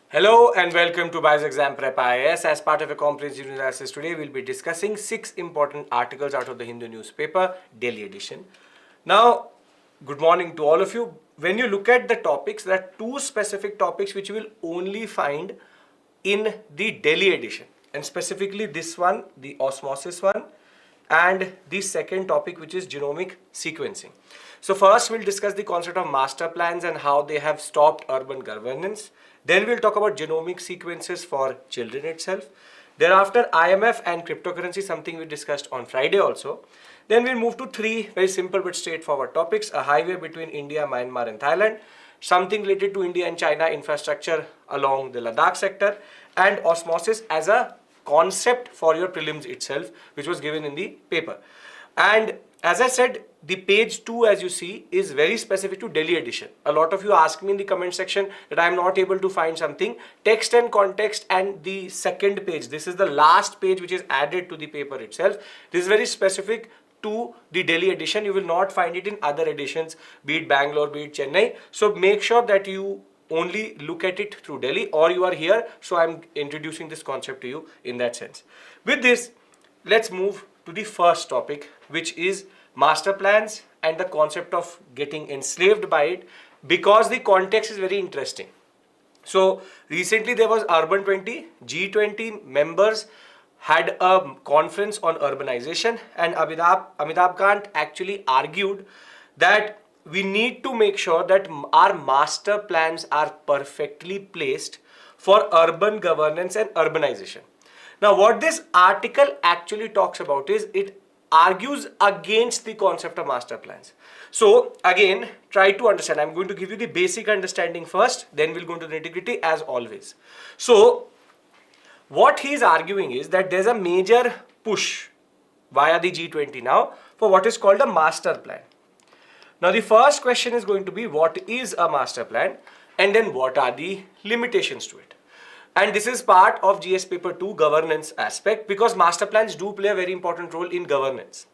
Hello and welcome to BYJU'S Exam Prep IAS. As part of a comprehensive analysis today, we'll be discussing 6 important articles out of the Hindu newspaper, Delhi edition. Now, good morning to all of you. When you look at the topics, there are 2 specific topics which you will only find in the Delhi edition. And specifically this one, the Osmosis one, and the second topic, which is genomic sequencing. So first we'll discuss the concept of master plans and how they have stopped urban governance. Then we'll talk about genomic sequences for children itself. Thereafter, IMF and cryptocurrency, something we discussed on Friday also. Then we'll move to 3 very simple but straightforward topics: a highway between India, Myanmar and Thailand, something related to India and China infrastructure along the Ladakh sector, and osmosis as a concept for your prelims itself, which was given in the paper. And as I said, the page 2, as you see, is very specific to Delhi edition. A lot of you ask me in the comment section that I am not able to find something. Text and context and the second page, this is the last page which is added to the paper itself. This is very specific to the Delhi edition. You will not find it in other editions, be it Bangalore, be it Chennai. So make sure that you only look at it through Delhi, or you are here, so I'm introducing this concept to you in that sense. With this, let's move to the first topic, which is master plans and the concept of getting enslaved by it, because the context is very interesting. So recently there was Urban 20, G20 members had a conference on urbanization, and Amitabh Kant actually argued that we need to make sure that our master plans are perfectly placed for urban governance and urbanization. Now, what this article actually talks about is it argues against the concept of master plans. So again, try to understand. I'm going to give you the basic understanding first, then we'll go into the nitty-gritty as always. So what he's arguing is that there's a major push via the G20 now for what is called a master plan. Now the first question is going to be, what is a master plan, and then what are the limitations to it? And this is part of GS paper 2 governance aspect, because master plans do play a very important role in governance.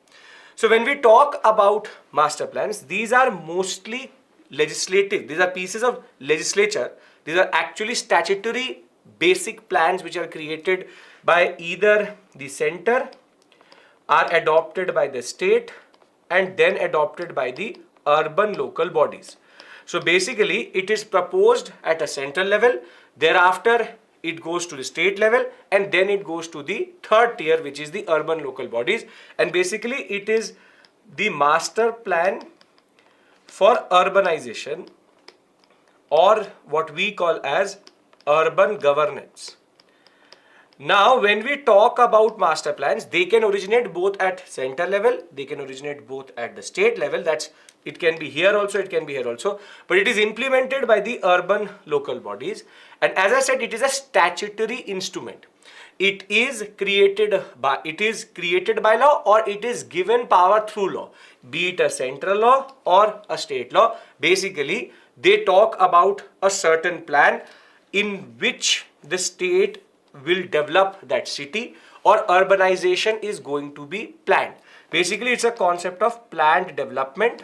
So when we talk about master plans, these are mostly legislative. These are pieces of legislature. These are actually statutory basic plans which are created by either the center, are adopted by the state, and then adopted by the urban local bodies. So basically it is proposed at a central level, thereafter it goes to the state level, and then it goes to the third tier, which is the urban local bodies. And basically it is the master plan for urbanization, or what we call as urban governance. Now when we talk about master plans, they can originate both at center level, they can originate both at the state level. It can be here also, it can be here also, but it is implemented by the urban local bodies. And as I said, it is a statutory instrument. It is created by law, or it is given power through law, be it a central law or a state law. Basically, they talk about a certain plan in which the state will develop that city, or urbanization is going to be planned. Basically, it's a concept of planned development.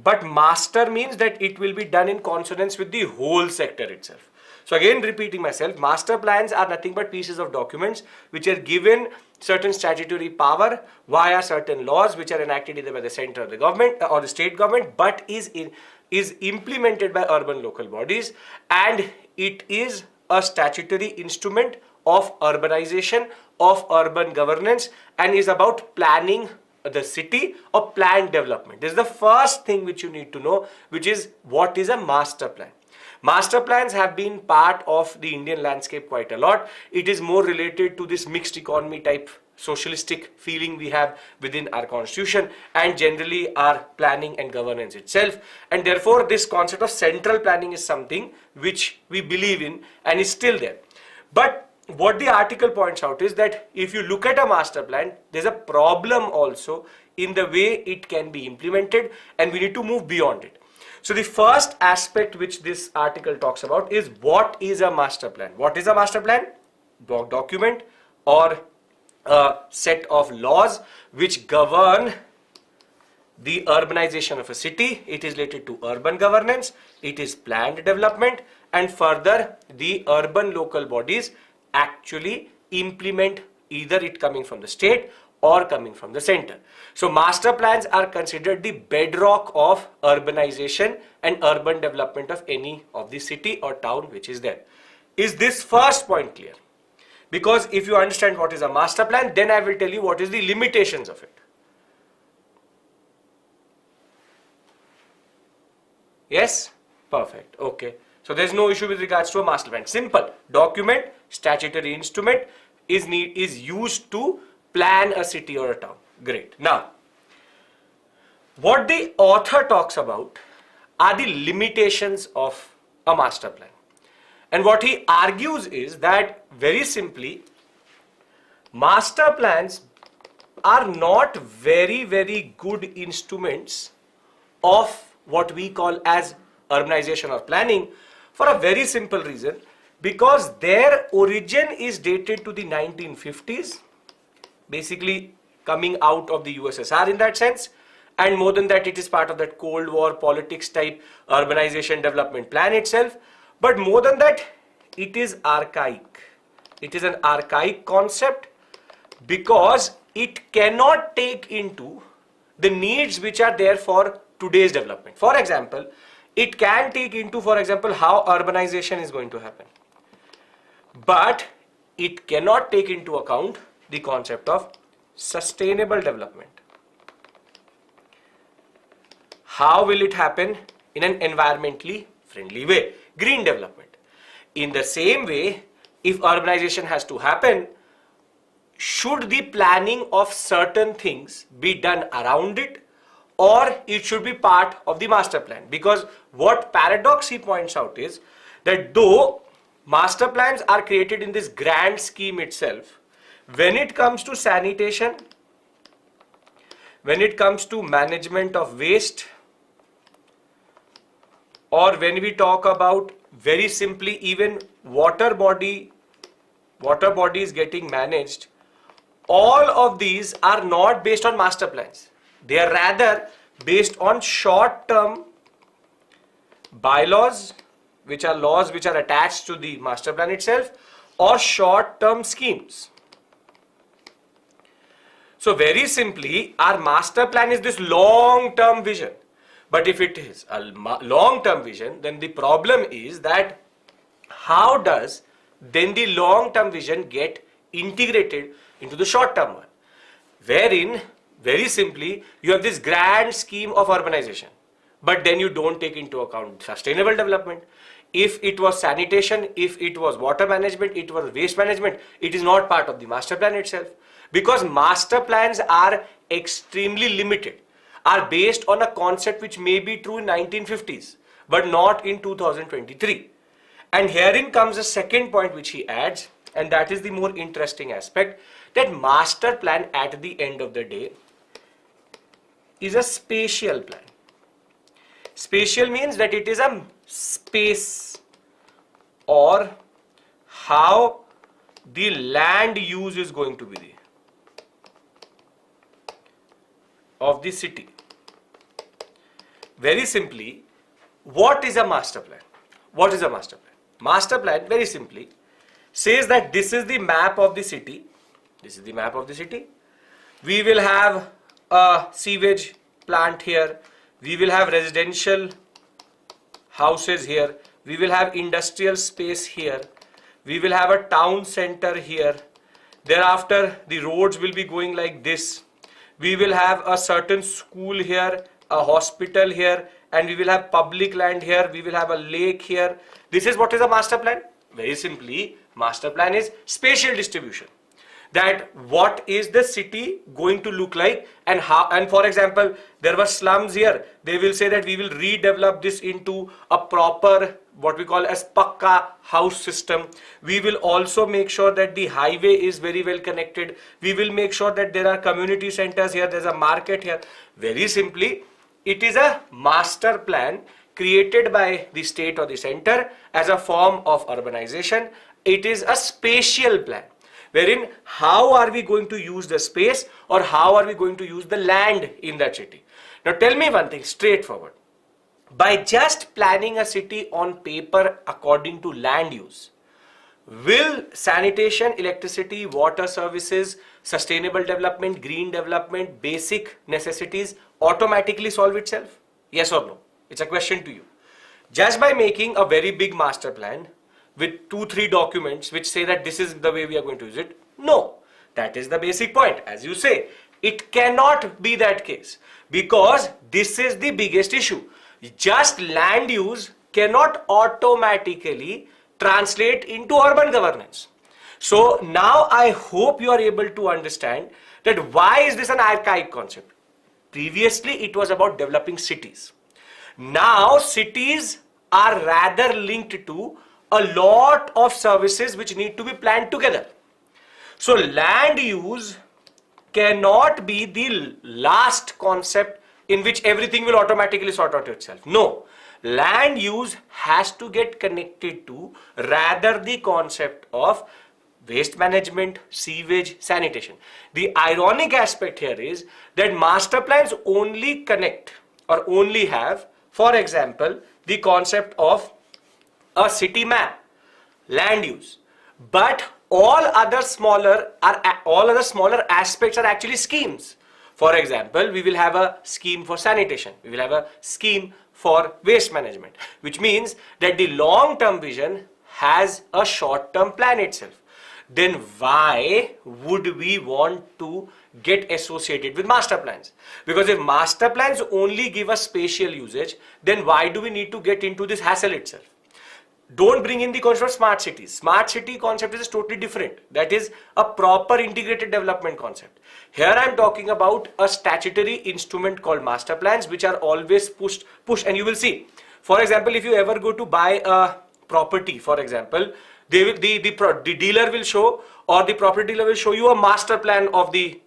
But master means that it will be done in consonance with the whole sector itself. So again, repeating myself, master plans are nothing but pieces of documents which are given certain statutory power via certain laws which are enacted either by the center of the government or the state government, but is implemented by urban local bodies, and it is a statutory instrument of urbanization, of urban governance, and is about planning the city or planned development. This is the first thing which you need to know, which is what is a master plan. Master plans have been part of the Indian landscape quite a lot. It is more related to this mixed economy type socialistic feeling we have within our constitution, and generally our planning and governance itself. And therefore this concept of central planning is something which we believe in and is still there. But what the article points out is that if you look at a master plan, there's a problem also in the way it can be implemented, and we need to move beyond it. So the first aspect which this article talks about is, what is a master plan? What is a master plan? Document or a set of laws which govern the urbanization of a city. It is related to urban governance, it is planned development, and further the urban local bodies actually implement, either it coming from the state or coming from the center. So master plans are considered the bedrock of urbanization and urban development of any of the city or town which is there. Is this first point clear? Because if you understand what is a master plan, then I will tell you what is the limitations of it. Yes? Perfect. Okay. So there is no issue with regards to a master plan. Simple. Document, statutory instrument is used to plan a city or a town. Great. Now, what the author talks about are the limitations of a master plan. And what he argues is that, very simply, master plans are not very, very good instruments of what we call as urbanization or planning, for a very simple reason, because their origin is dated to the 1950s, basically coming out of the USSR in that sense, and more than that, it is part of that Cold War politics type urbanization development plan itself. But more than that, it is archaic. It is an archaic concept because it cannot take into the needs which are there for today's development. For example, it can take into, for example, how urbanization is going to happen. But it cannot take into account the concept of sustainable development. How will it happen? In an environmentally friendly way. Green development. In the same way, if urbanization has to happen, should the planning of certain things be done around it, or it should be part of the master plan? Because what paradox he points out is that though master plans are created in this grand scheme itself, when it comes to sanitation, when it comes to management of waste, or when we talk about, very simply, even water bodies getting managed, all of these are not based on master plans. They are rather based on short-term bylaws, which are laws which are attached to the master plan itself, or short-term schemes. So very simply, our master plan is this long-term vision. But if it is a long-term vision, then the problem is that how does then the long-term vision get integrated into the short-term one? Wherein, very simply, you have this grand scheme of urbanization, but then you don't take into account sustainable development. If it was sanitation, if it was water management, it was waste management, it is not part of the master plan itself. Because master plans are extremely limited, are based on a concept which may be true in 1950s, but not in 2023. And herein comes a second point which he adds, and that is the more interesting aspect, that master plan at the end of the day is a spatial plan. Spatial means that it is a space, or how the land use is going to be there of the city. Very simply, what is a master plan? What is a master plan? Master plan, very simply, says that this is the map of the city. This is the map of the city. We will have a sewage plant here. We will have residential houses here. We will have industrial space here. We will have a town center here. Thereafter, the roads will be going like this. We will have a certain school here, a hospital here, and we will have public land here. We will have a lake here. This is what is a master plan. Very simply, master plan is spatial distribution. That what is the city going to look like, and how, and for example, there were slums here. They will say that we will redevelop this into a proper, what we call as pakka house system. We will also make sure that the highway is very well connected. We will make sure that there are community centers here, there's a market here. Very simply, it is a master plan created by the state or the center as a form of urbanization. It is a spatial plan, wherein how are we going to use the space, or how are we going to use the land in that city. Now tell me one thing straightforward. by just planning a city on paper according to land use, will sanitation, electricity, water services, sustainable development, green development, basic necessities automatically solve itself? Yes or no? It's a question to you. Just by making a very big master plan with 2-3 documents which say that this is the way we are going to use it? No. That is the basic point. As you say, it cannot be that case because this is the biggest issue. Just land use cannot automatically translate into urban governance. So now I hope you are able to understand that why is this an archaic concept. Previously it was about developing cities. Now cities are rather linked to a lot of services which need to be planned together. So land use cannot be the last concept in which everything will automatically sort out itself. No. Land use has to get connected to rather the concept of waste management, sewage, sanitation. The ironic aspect here is that master plans only connect or only have, for example, the concept of a city map, land use, but all other smaller aspects are actually schemes. For example, we will have a scheme for sanitation, we will have a scheme for waste management, which means that the long-term vision has a short-term plan itself. Then why would we want to get associated with master plans? Because if master plans only give us spatial usage, then why do we need to get into this hassle itself? Don't bring in the concept of smart cities. Smart city concept is totally different. That is a proper integrated development concept. Here I am talking about a statutory instrument called master plans, which are always push, and you will see. For example, if you ever go to buy a property, for example, the dealer will show, or the property dealer will show you a master plan of the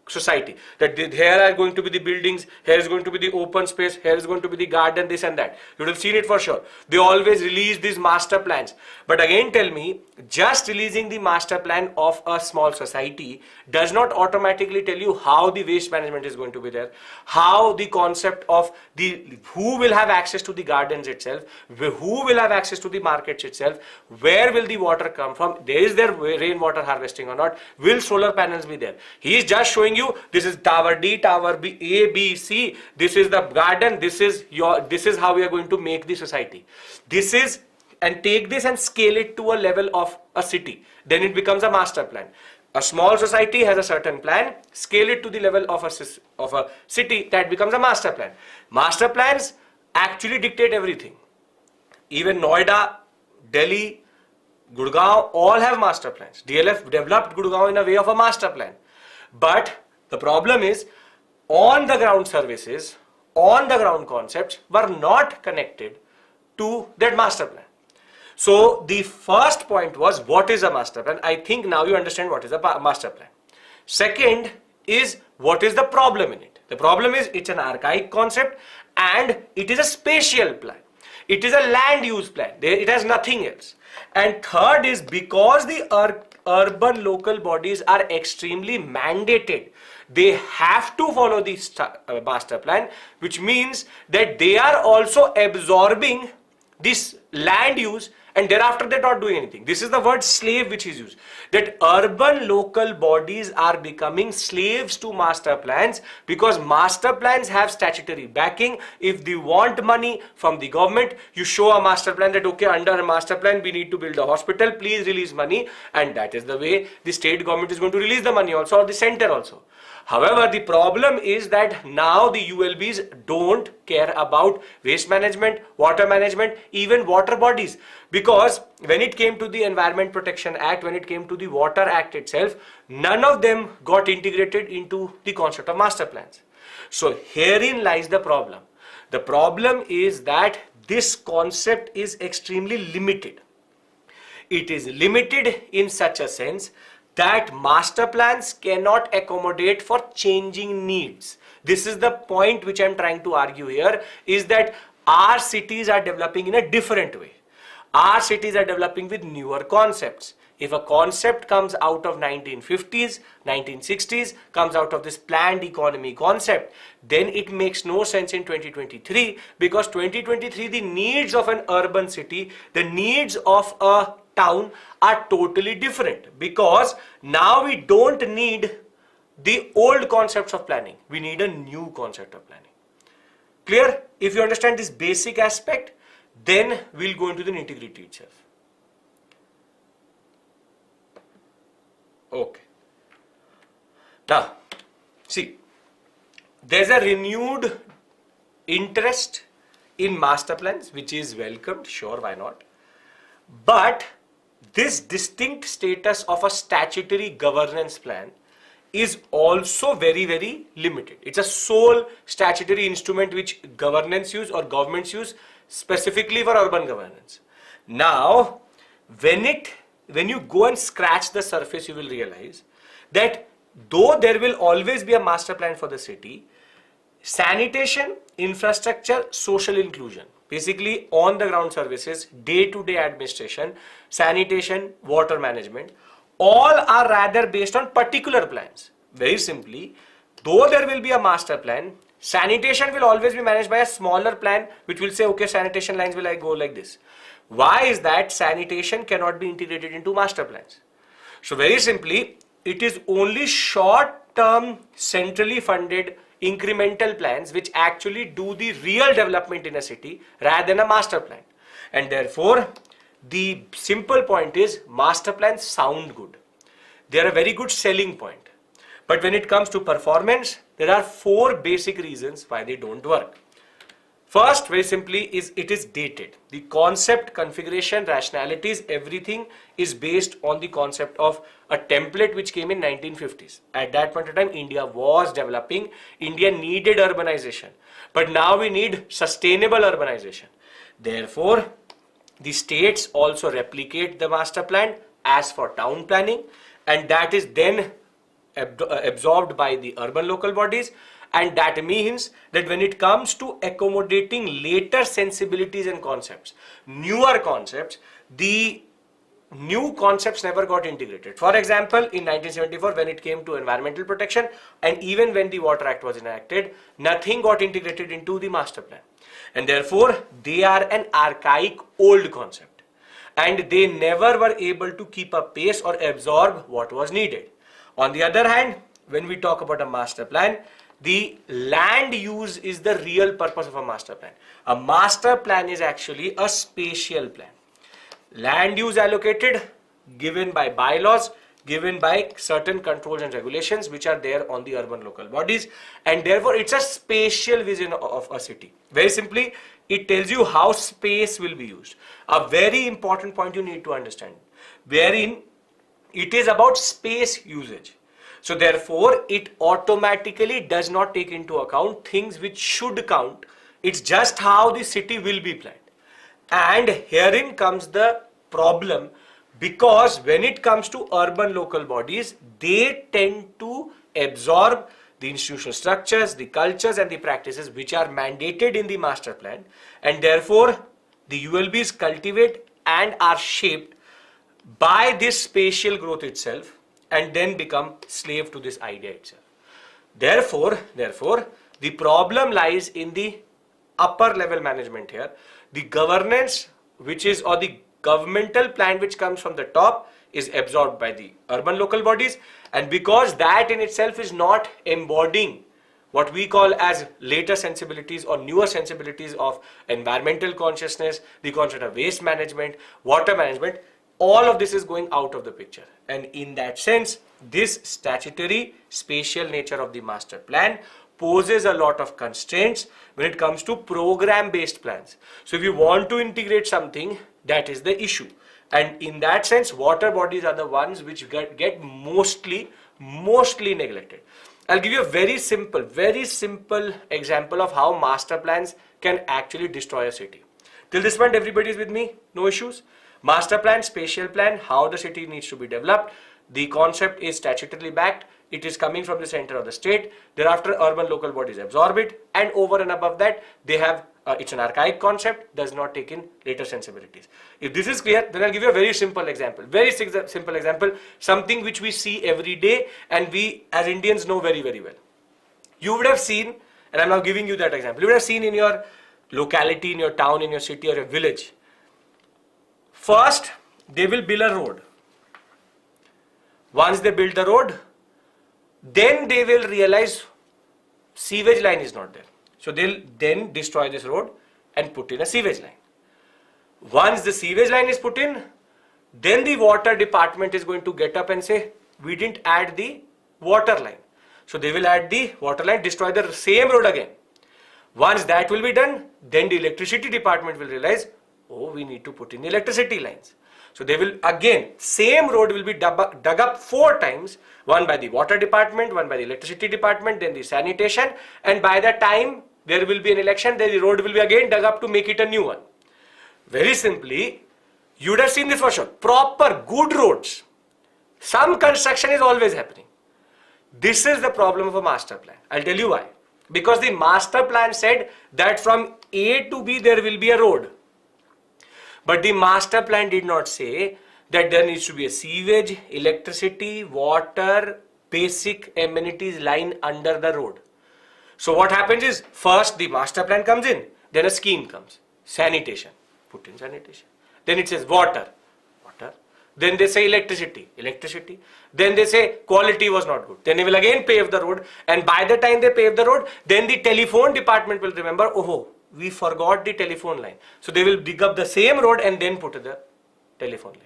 society, that here are going to be the buildings, here is going to be the open space, here is going to be the garden, this and that. You would have seen it for sure. They always release these master plans. But again tell me, just releasing the master plan of a small society does not automatically tell you how the waste management is going to be there, how the concept of who will have access to the gardens itself, who will have access to the markets itself, where will the water come from, is there rainwater harvesting or not, will solar panels be there. He is just showing you this is tower D, tower B, A, B, C, this is the garden, this is how we are going to make the society. This is, and take this and scale it to a level of a city. Then it becomes a master plan. A small society has a certain plan, scale it to the level of a city, that becomes a master plan. Master plans actually dictate everything. Even Noida, Delhi, Gurgaon all have master plans. DLF developed Gurgaon in a way of a master plan. But the problem is, on the ground services, on the ground concepts were not connected to that master plan. So the first point was, what is a master plan? I think now you understand what is a master plan. Second is, what is the problem in it? The problem is, it's an archaic concept and it is a spatial plan. It is a land use plan. It has nothing else. And third is, because the urban local bodies are extremely mandated, they have to follow the master plan, which means that they are also absorbing this land use and thereafter they're not doing anything. This is the word slave which is used. That urban local bodies are becoming slaves to master plans because master plans have statutory backing. If they want money from the government, you show a master plan that okay, under a master plan we need to build a hospital, please release money, and that is the way the state government is going to release the money also, or the center also. However, the problem is that now the ULBs don't care about waste management, water management, even water bodies. Because when it came to the Environment Protection Act, when it came to the Water Act itself, none of them got integrated into the concept of master plans. So herein lies the problem. The problem is that this concept is extremely limited. It is limited in such a sense that master plans cannot accommodate for changing needs. This is the point which I am trying to argue here, is that our cities are developing in a different way. Our cities are developing with newer concepts. If a concept comes out of 1950s, 1960s, comes out of this planned economy concept, then it makes no sense in 2023, because 2023 the needs of an urban city, the needs of a town are totally different, because now we don't need the old concepts of planning, we need a new concept of planning. Clear? If you understand this basic aspect, then we'll go into the nitty-gritty itself. Okay. Now, see, there's a renewed interest in master plans, which is welcomed, sure, why not? But this distinct status of a statutory governance plan is also very, very limited. It's a sole statutory instrument which governments use or governments use specifically for urban governance. Now, when you go and scratch the surface, you will realize that though there will always be a master plan for the city, sanitation, infrastructure, social inclusion, basically on the ground services, day-to-day administration, sanitation, water management, all are rather based on particular plans. Very simply, though there will be a master plan, sanitation will always be managed by a smaller plan which will say, okay, sanitation lines will go like this. Why is that? Sanitation cannot be integrated into master plans. So very simply, it is only short-term, centrally funded incremental plans which actually do the real development in a city rather than a master plan. And therefore, the simple point is master plans sound good. They are a very good selling point. But when it comes to performance, there are 4 basic reasons why they don't work. First, very simply, is it is dated. The concept, configuration, rationalities, everything is based on the concept of a template which came in 1950s. At that point in time, India was developing. India needed urbanization. But now we need sustainable urbanization. Therefore, the states also replicate the master plan as for town planning, and that is then absorbed by the urban local bodies. And that means that when it comes to accommodating later sensibilities and concepts, newer concepts, the new concepts never got integrated. For example, in 1974, when it came to environmental protection, and even when the Water Act was enacted, nothing got integrated into the master plan. And therefore, they are an archaic old concept. And they never were able to keep a pace or absorb what was needed. On the other hand, when we talk about a master plan, the land use is the real purpose of a master plan. A master plan is actually a spatial plan. Land use allocated, given by bylaws, given by certain controls and regulations which are there on the urban local bodies, and therefore it's a spatial vision of a city. Very simply, it tells you how space will be used. A very important point you need to understand, wherein it is about space usage. So therefore, it automatically does not take into account things which should count. It's just how the city will be planned. And herein comes the problem, because when it comes to urban local bodies, they tend to absorb the institutional structures, the cultures and the practices which are mandated in the master plan, and therefore the ULBs cultivate and are shaped by this spatial growth itself, and then become slave to this idea itself. Therefore, the problem lies in the upper level management here. The governance which is, or the governmental plan which comes from the top, is absorbed by the urban local bodies, and because that in itself is not embodying what we call as later sensibilities or newer sensibilities of environmental consciousness, the concept of waste management, water management, all of this is going out of the picture. And in that sense, this statutory spatial nature of the master plan poses a lot of constraints when it comes to program-based plans. So if you want to integrate something, that is the issue. And in that sense, water bodies are the ones which get mostly neglected. I'll give you a very simple example of how master plans can actually destroy a city. Till this point, everybody is with me? No issues? Master plan, spatial plan, how the city needs to be developed. The concept is statutorily backed. It is coming from the center of the state. Thereafter, urban local bodies absorb it, and over and above that, they have it's an archaic concept, does not take in later sensibilities. If this is clear, then I'll give you a very simple example. Very simple example, something which we see every day and we as Indians know very, very well. You would have seen, and I'm now giving you that example, you would have seen in your locality, in your town, in your city or your village. First, they will build a road. Once they build the road, then they will realize sewage line is not there. So they'll then destroy this road and put in a sewage line. Once the sewage line is put in, then the water department is going to get up and say, we didn't add the water line. So they will add the water line, destroy the same road again. Once that will be done, then the electricity department will realize, oh, we need to put in the electricity lines. So they will again, same road will be dug up 4 times, one by the water department, one by the electricity department, then the sanitation, and by the time there will be an election, then the road will be again dug up to make it a new one. Very simply, you would have seen this for sure. Proper, good roads. Some construction is always happening. This is the problem of a master plan. I'll tell you why. Because the master plan said that from A to B there will be a road. But the master plan did not say that there needs to be a sewage, electricity, water, basic amenities line under the road. So what happens is, first the master plan comes in, then a scheme comes. Sanitation, put in sanitation. Then it says water, water. Then they say electricity, electricity. Then they say quality was not good. Then they will again pave the road. And by the time they pave the road, then the telephone department will remember, oh, we forgot the telephone line. So they will dig up the same road and then put the telephone line.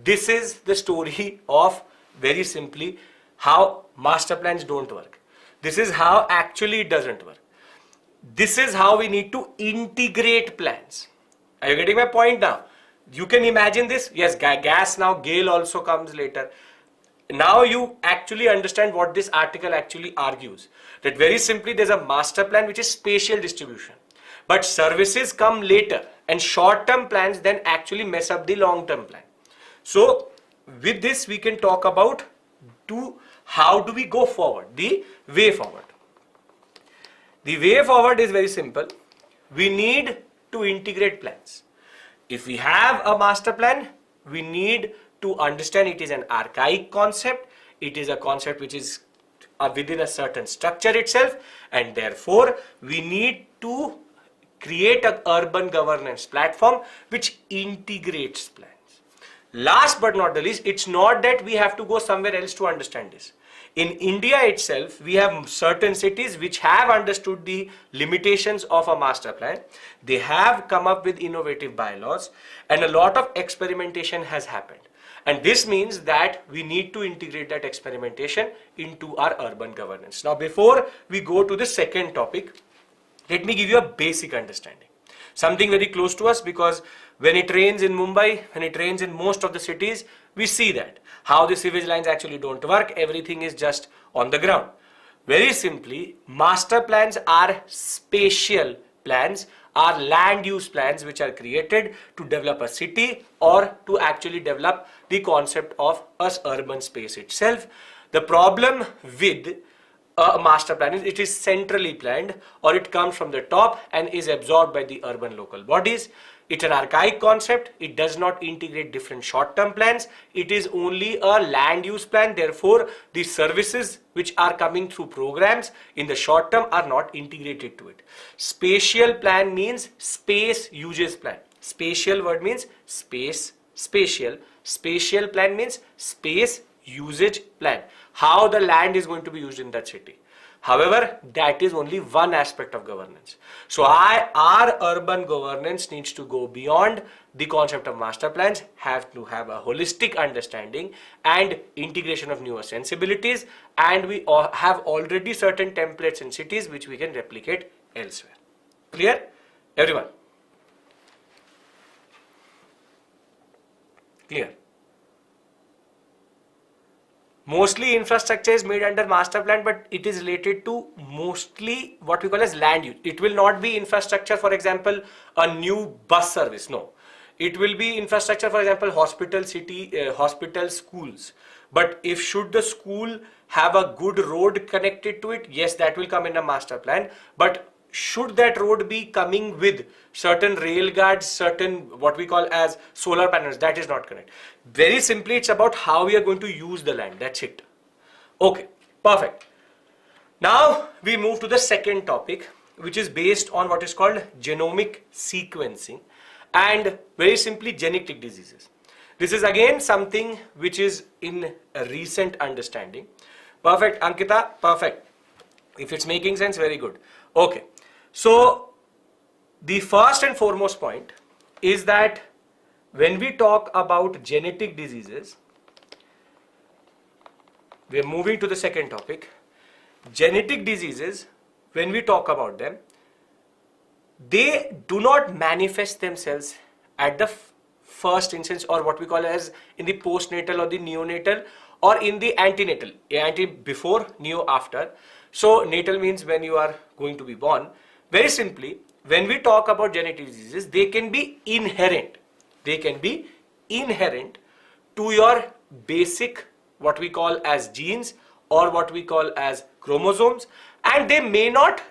This is the story of, very simply, how master plans don't work. This is how actually it doesn't work. This is how we need to integrate plans. Are you getting my point now? You can imagine this. Yes, gas now, GAIL also comes later. Now you actually understand what this article actually argues. That very simply there's a master plan which is spatial distribution. But services come later and short-term plans then actually mess up the long-term plan. So with this we can talk about how do we go forward, the way forward. The way forward is very simple. We need to integrate plans. If we have a master plan, we need to understand it is an archaic concept. It is a concept which is within a certain structure itself, and therefore we need to create an urban governance platform which integrates plans. Last but not the least, it's not that we have to go somewhere else to understand this. In India itself, we have certain cities which have understood the limitations of a master plan. They have come up with innovative bylaws and a lot of experimentation has happened. And this means that we need to integrate that experimentation into our urban governance. Now, before we go to the second topic, let me give you a basic understanding. Something very close to us, because when it rains in Mumbai, when it rains in most of the cities, we see that how the sewage lines actually don't work. Everything is just on the ground. Very simply, master plans are spatial plans, are land use plans which are created to develop a city or to actually develop the concept of us urban space itself. The problem with a master plan is it is centrally planned, or it comes from the top and is absorbed by the urban local bodies. It's an archaic concept. It does not integrate different short-term plans. It is only a land use plan. Therefore, the services which are coming through programs in the short term are not integrated to it. Spatial plan means space uses plan. Spatial word means space, spatial. Spatial plan means space usage plan. How the land is going to be used in that city. However, that is only one aspect of governance. So our urban governance needs to go beyond the concept of master plans, have to have a holistic understanding and integration of newer sensibilities, and we have already certain templates in cities which we can replicate elsewhere. Clear? Everyone? Clear? Mostly infrastructure is made under master plan, but it is related to mostly what we call as land use. It will not be infrastructure, for example, a new bus service. No. It will be infrastructure, for example, hospital, hospital, schools. But if should the school have a good road connected to it, yes, that will come in a master plan. But should that road be coming with certain rail guards, certain what we call as solar panels? That is not correct. Very simply, it's about how we are going to use the land. That's it. Okay, perfect. Now we move to the second topic, which is based on what is called genomic sequencing and very simply genetic diseases. This is again something which is in a recent understanding. Perfect, Ankita, perfect. If it's making sense, very good. Okay, so the first and foremost point is that when we talk about genetic diseases, we are moving to the second topic. Genetic diseases, when we talk about them, they do not manifest themselves at the first instance, or what we call as in the postnatal or the neonatal or in the antenatal, before, neo after. So natal means when you are going to be born. Very simply, when we talk about genetic diseases, they can be inherent. They can be inherent to your basic, what we call as genes or what we call as chromosomes, and they may not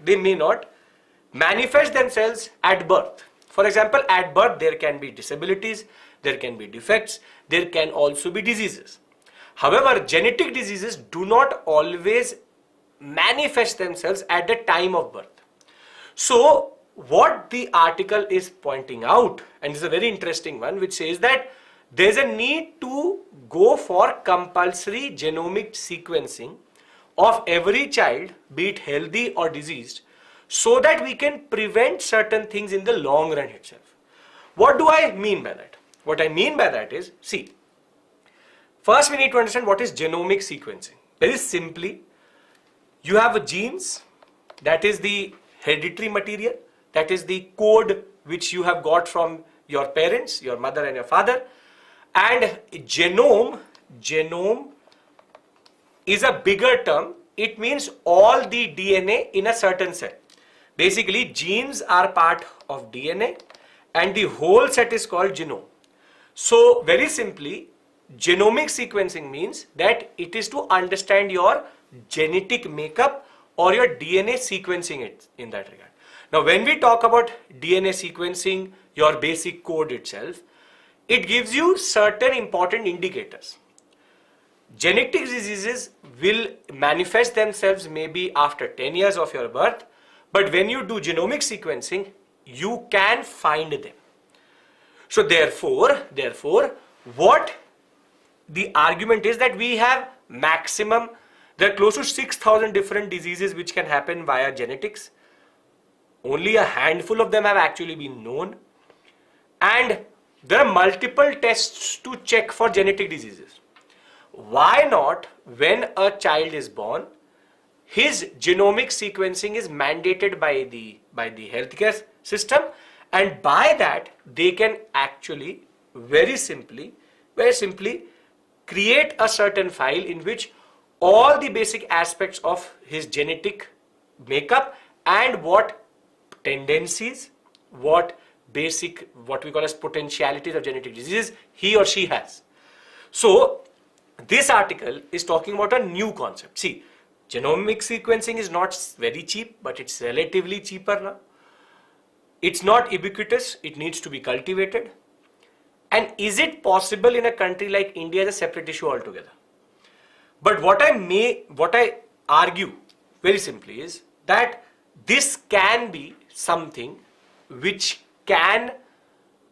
manifest themselves at birth. For example, at birth there can be disabilities, there can be defects, there can also be diseases. However, genetic diseases do not always manifest themselves at the time of birth. So what the article is pointing out, and this is a very interesting one, which says that there's a need to go for compulsory genomic sequencing of every child, be it healthy or diseased, so that we can prevent certain things in the long run itself. What do I mean by that? What I mean by that is, see, first we need to understand what is genomic sequencing. Very simply, you have genes, that is the hereditary material, that is the code which you have got from your parents, your mother and your father, and genome is a bigger term. It means all the DNA in a certain cell. Basically, genes are part of DNA and the whole set is called genome. So very simply, genomic sequencing means that it is to understand your genetic makeup or your DNA sequencing it in that regard. Now when we talk about DNA sequencing, your basic code itself, it gives you certain important indicators. Genetic diseases will manifest themselves maybe after 10 years of your birth, but when you do genomic sequencing, you can find them. So therefore, what the argument is that we have maximum, there are close to 6,000 different diseases which can happen via genetics. Only a handful of them have actually been known. And there are multiple tests to check for genetic diseases. Why not, when a child is born, his genomic sequencing is mandated by the healthcare system, and by that they can actually very simply create a certain file in which all the basic aspects of his genetic makeup and what tendencies, what we call as potentialities of genetic diseases he or she has. So this article is talking about a new concept. See, genomic sequencing is not very cheap, but it's relatively cheaper now. It's not ubiquitous, it needs to be cultivated. And is it possible in a country like India as a separate issue altogether? But what I argue very simply is that this can be something which can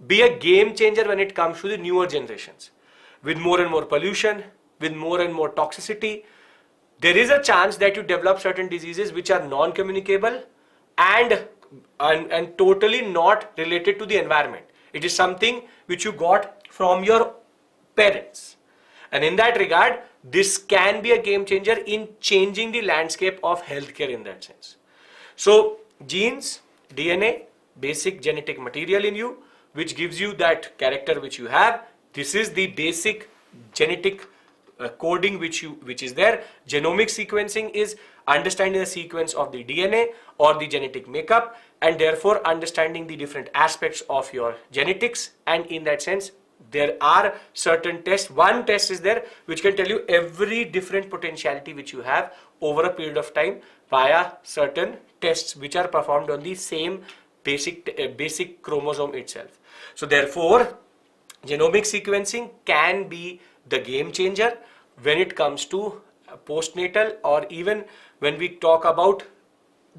be a game changer when it comes to the newer generations. With more and more pollution, with more and more toxicity, there is a chance that you develop certain diseases which are non-communicable and totally not related to the environment. It is something which you got from your parents. And in that regard, this can be a game changer in changing the landscape of healthcare in that sense. So genes, DNA, basic genetic material in you, which gives you that character which you have. This is the basic genetic coding which is there. Genomic sequencing is understanding the sequence of the DNA or the genetic makeup, and therefore understanding the different aspects of your genetics. And in that sense, there are certain tests. One test is there which can tell you every different potentiality which you have over a period of time via certain tests which are performed on the same basic chromosome itself. So therefore, genomic sequencing can be the game changer when it comes to postnatal, or even when we talk about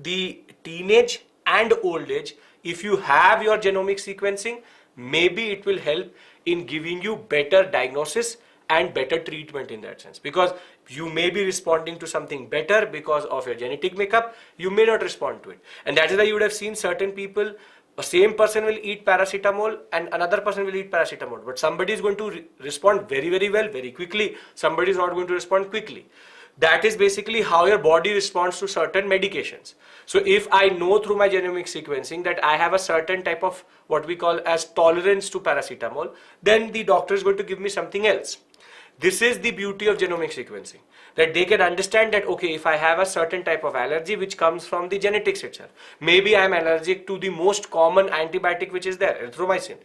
the teenage and old age. If you have your genomic sequencing, maybe it will help in giving you better diagnosis and better treatment in that sense, because you may be responding to something better because of your genetic makeup, you may not respond to it. And that is why you would have seen certain people, a same person will eat paracetamol and another person will eat paracetamol, but somebody is going to respond very well, very quickly. Somebody is not going to respond quickly. That is basically how your body responds to certain medications. So if I know through my genomic sequencing that I have a certain type of what we call as tolerance to paracetamol, then the doctor is going to give me something else. This is the beauty of genomic sequencing, that they can understand that, okay, if I have a certain type of allergy which comes from the genetics itself, maybe I am allergic to the most common antibiotic which is there, erythromycin.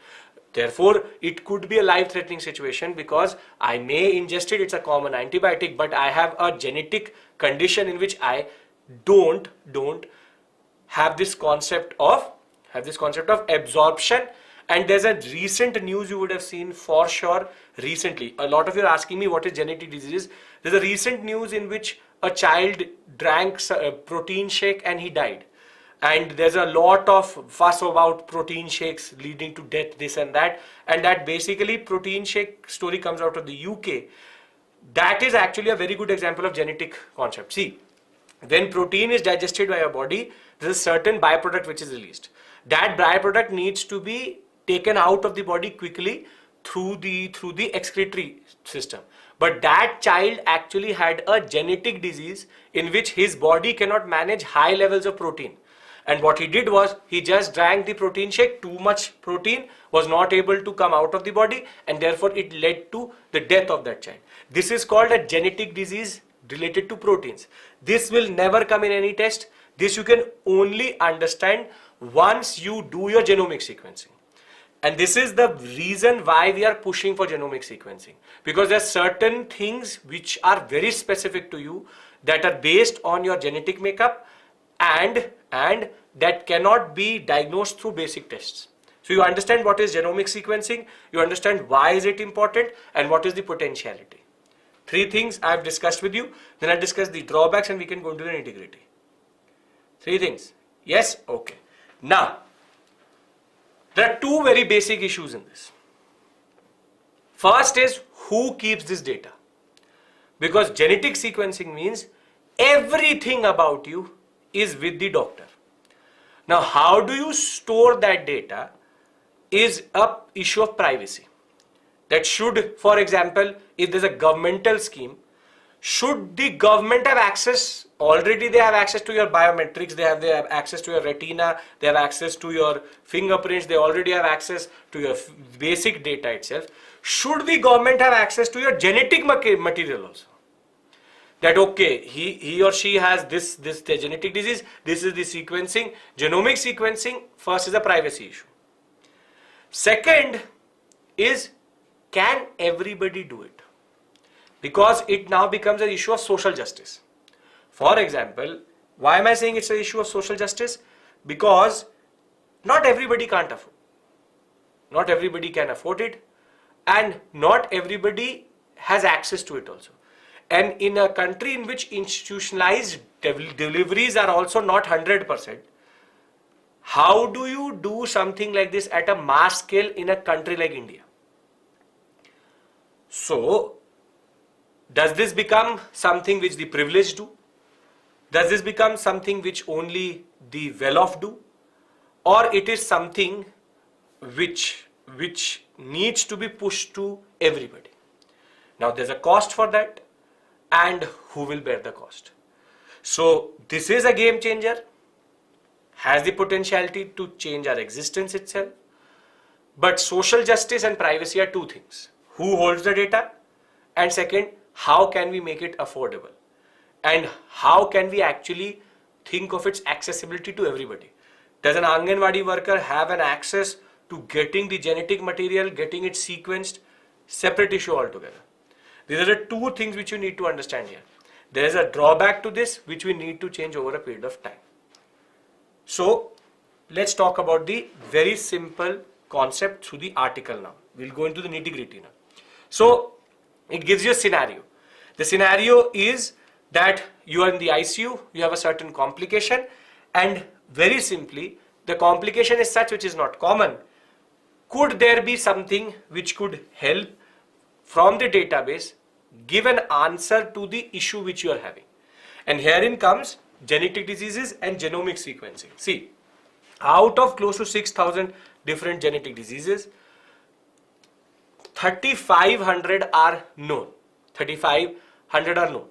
Therefore, it could be a life-threatening situation because I may ingest it, it's a common antibiotic, but I have a genetic condition in which I don't have this concept of absorption. And there's a recent news you would have seen for sure recently. A lot of you are asking me what is genetic diseases. There's a recent news in which a child drank a protein shake and he died. And there's a lot of fuss about protein shakes leading to death, this and that. And that basically protein shake story comes out of the UK. That is actually a very good example of genetic concept. See, when protein is digested by your body, there's a certain byproduct which is released. That byproduct needs to be taken out of the body quickly through the excretory system. But that child actually had a genetic disease in which his body cannot manage high levels of protein. And what he did was, he just drank the protein shake, too much protein was not able to come out of the body, and therefore it led to the death of that child. This is called a genetic disease related to proteins. This will never come in any test. This you can only understand once you do your genomic sequencing. And this is the reason why we are pushing for genomic sequencing, because there are certain things which are very specific to you, that are based on your genetic makeup, and that cannot be diagnosed through basic tests. So you understand what is genomic sequencing, you understand why is it important, and what is the potentiality. 3 things I have discussed with you, then I'll discuss the drawbacks and we can go into the nitty-gritty. 3 things. Yes? Okay. Now, there are 2 very basic issues in this. First is, who keeps this data? Because genetic sequencing means everything about you is with the doctor. Now, how do you store that data is an issue of privacy. That should, for example, if there's a governmental scheme, should the government have access? Already they have access to your biometrics, they have access to your retina, they have access to your fingerprints, they already have access to your basic data itself. Should the government have access to your genetic material also? That okay, he or she has this the genetic disease, this is the sequencing. Genomic sequencing first is a privacy issue. Second is, can everybody do it? Because it now becomes an issue of social justice. For example, why am I saying it's an issue of social justice? Because not everybody can't afford. Not everybody can afford it, and not everybody has access to it also. And in a country in which institutionalized deliveries are also not 100%, how do you do something like this at a mass scale in a country like India? So, does this become something which the privileged do? Does this become something which only the well-off do? Or it is something which needs to be pushed to everybody? Now, there's a cost for that, and who will bear the cost? So, this is a game changer, has the potentiality to change our existence itself. But social justice and privacy are 2 things. Who holds the data? And second, how can we make it affordable? And how can we actually think of its accessibility to everybody? Does an Anganwadi worker have an access to getting the genetic material, getting it sequenced? Separate issue altogether. These are the 2 things which you need to understand here. there is a drawback to this which we need to change over a period of time. So let's talk about the very simple concept through the article now. We'll go into the nitty-gritty now. So it gives you a scenario. The scenario is that you are in the ICU, you have a certain complication, and very simply the complication is such which is not common. Could there be something which could help from the database give an answer to the issue which you are having? And herein comes genetic diseases and genomic sequencing. See, out of close to 6,000 different genetic diseases, 3,500 are known. 3,500 are known.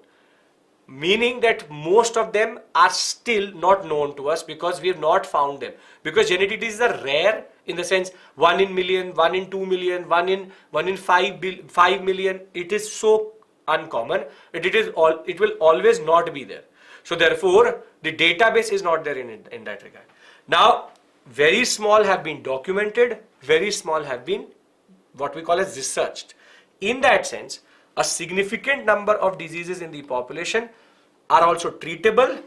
Meaning that most of them are still not known to us because we have not found them. Because genetic diseases are rare in the sense 1 in million, 1 in 2 million, 1 in 5 million. It is so uncommon that it will always not be there. So therefore, the database is not there in that regard. Now, very small have been documented, very small have been what we call as researched. In that sense, a significant number of diseases in the population are also treatable,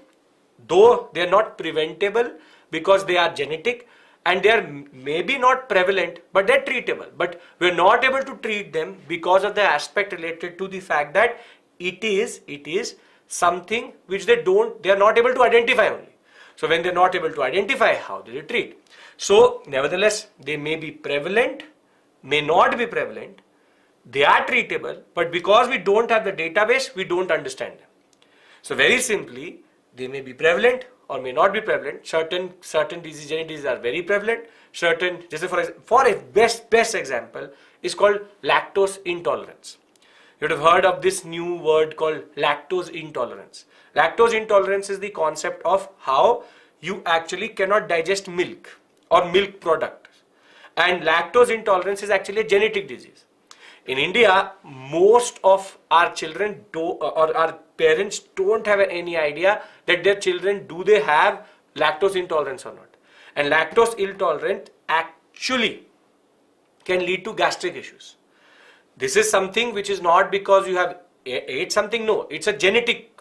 though they are not preventable because they are genetic, and they are maybe not prevalent, but they are treatable. But we are not able to treat them because of the aspect related to the fact that it is something which they are not able to identify only. So when they are not able to identify, how do they treat? So nevertheless, they may be prevalent, may not be prevalent, they are treatable, but because we don't have the database, we don't understand them. So very simply, they may be prevalent or may not be prevalent. Certain genetic diseases are very prevalent. Certain, just for a best example, is called lactose intolerance. You would have heard of this new word called lactose intolerance. Lactose intolerance is the concept of how you actually cannot digest milk or milk products. And lactose intolerance is actually a genetic disease. In India, most of our children or our parents don't have any idea that their children, do they have lactose intolerance or not. And lactose intolerant actually can lead to gastric issues. This is something which is not because you have ate something, no, it's a genetic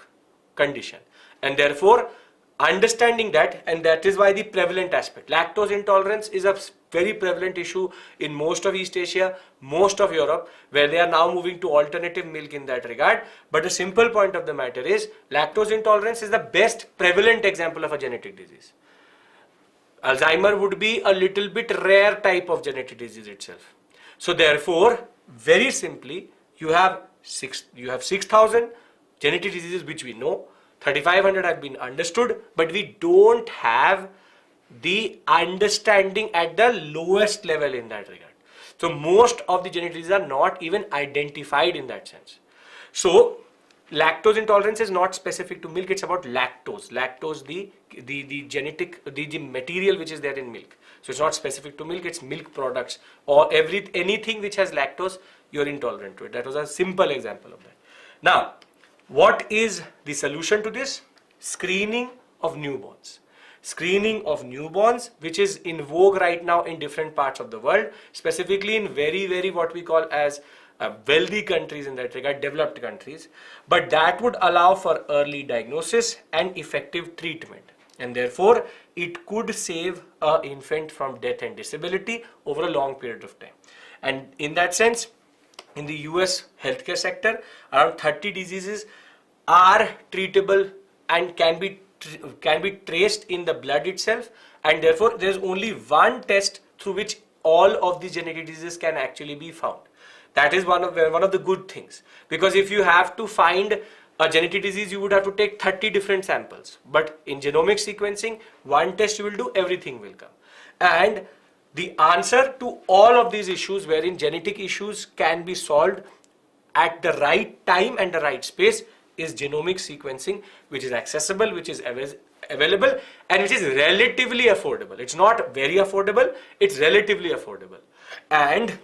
condition. And therefore, understanding that, and that is why the prevalent aspect. Lactose intolerance is a very prevalent issue in most of East Asia, most of Europe, where they are now moving to alternative milk in that regard. But the simple point of the matter is, lactose intolerance is the best prevalent example of a genetic disease. Alzheimer would be a little bit rare type of genetic disease itself. So therefore, very simply, you have 6,000 genetic diseases which we know. 3,500 have been understood, but we don't have the understanding at the lowest level in that regard. So most of the genetic diseases are not even identified in that sense. So lactose intolerance is not specific to milk, it's about lactose. Lactose, the material which is there in milk. So it's not specific to milk, it's milk products or anything which has lactose, you're intolerant to it. That was a simple example of that. Now, what is the solution to this? Screening of newborns. Screening of newborns, which is in vogue right now in different parts of the world, specifically in very what we call as wealthy countries in that regard, developed countries. But that would allow for early diagnosis and effective treatment. And therefore, it could save an infant from death and disability over a long period of time. And in that sense, in the US healthcare sector, around 30 diseases are treatable and can be traced in the blood itself, and therefore there is only one test through which all of these genetic diseases can actually be found. That is one of the good things, because if you have to find a genetic disease, you would have to take 30 different samples, but in genomic sequencing, one test you will do, everything will come. And the answer to all of these issues, wherein genetic issues can be solved at the right time and the right space, is genomic sequencing, which is accessible, which is available, and which is relatively affordable. It's not very affordable, it's relatively affordable. And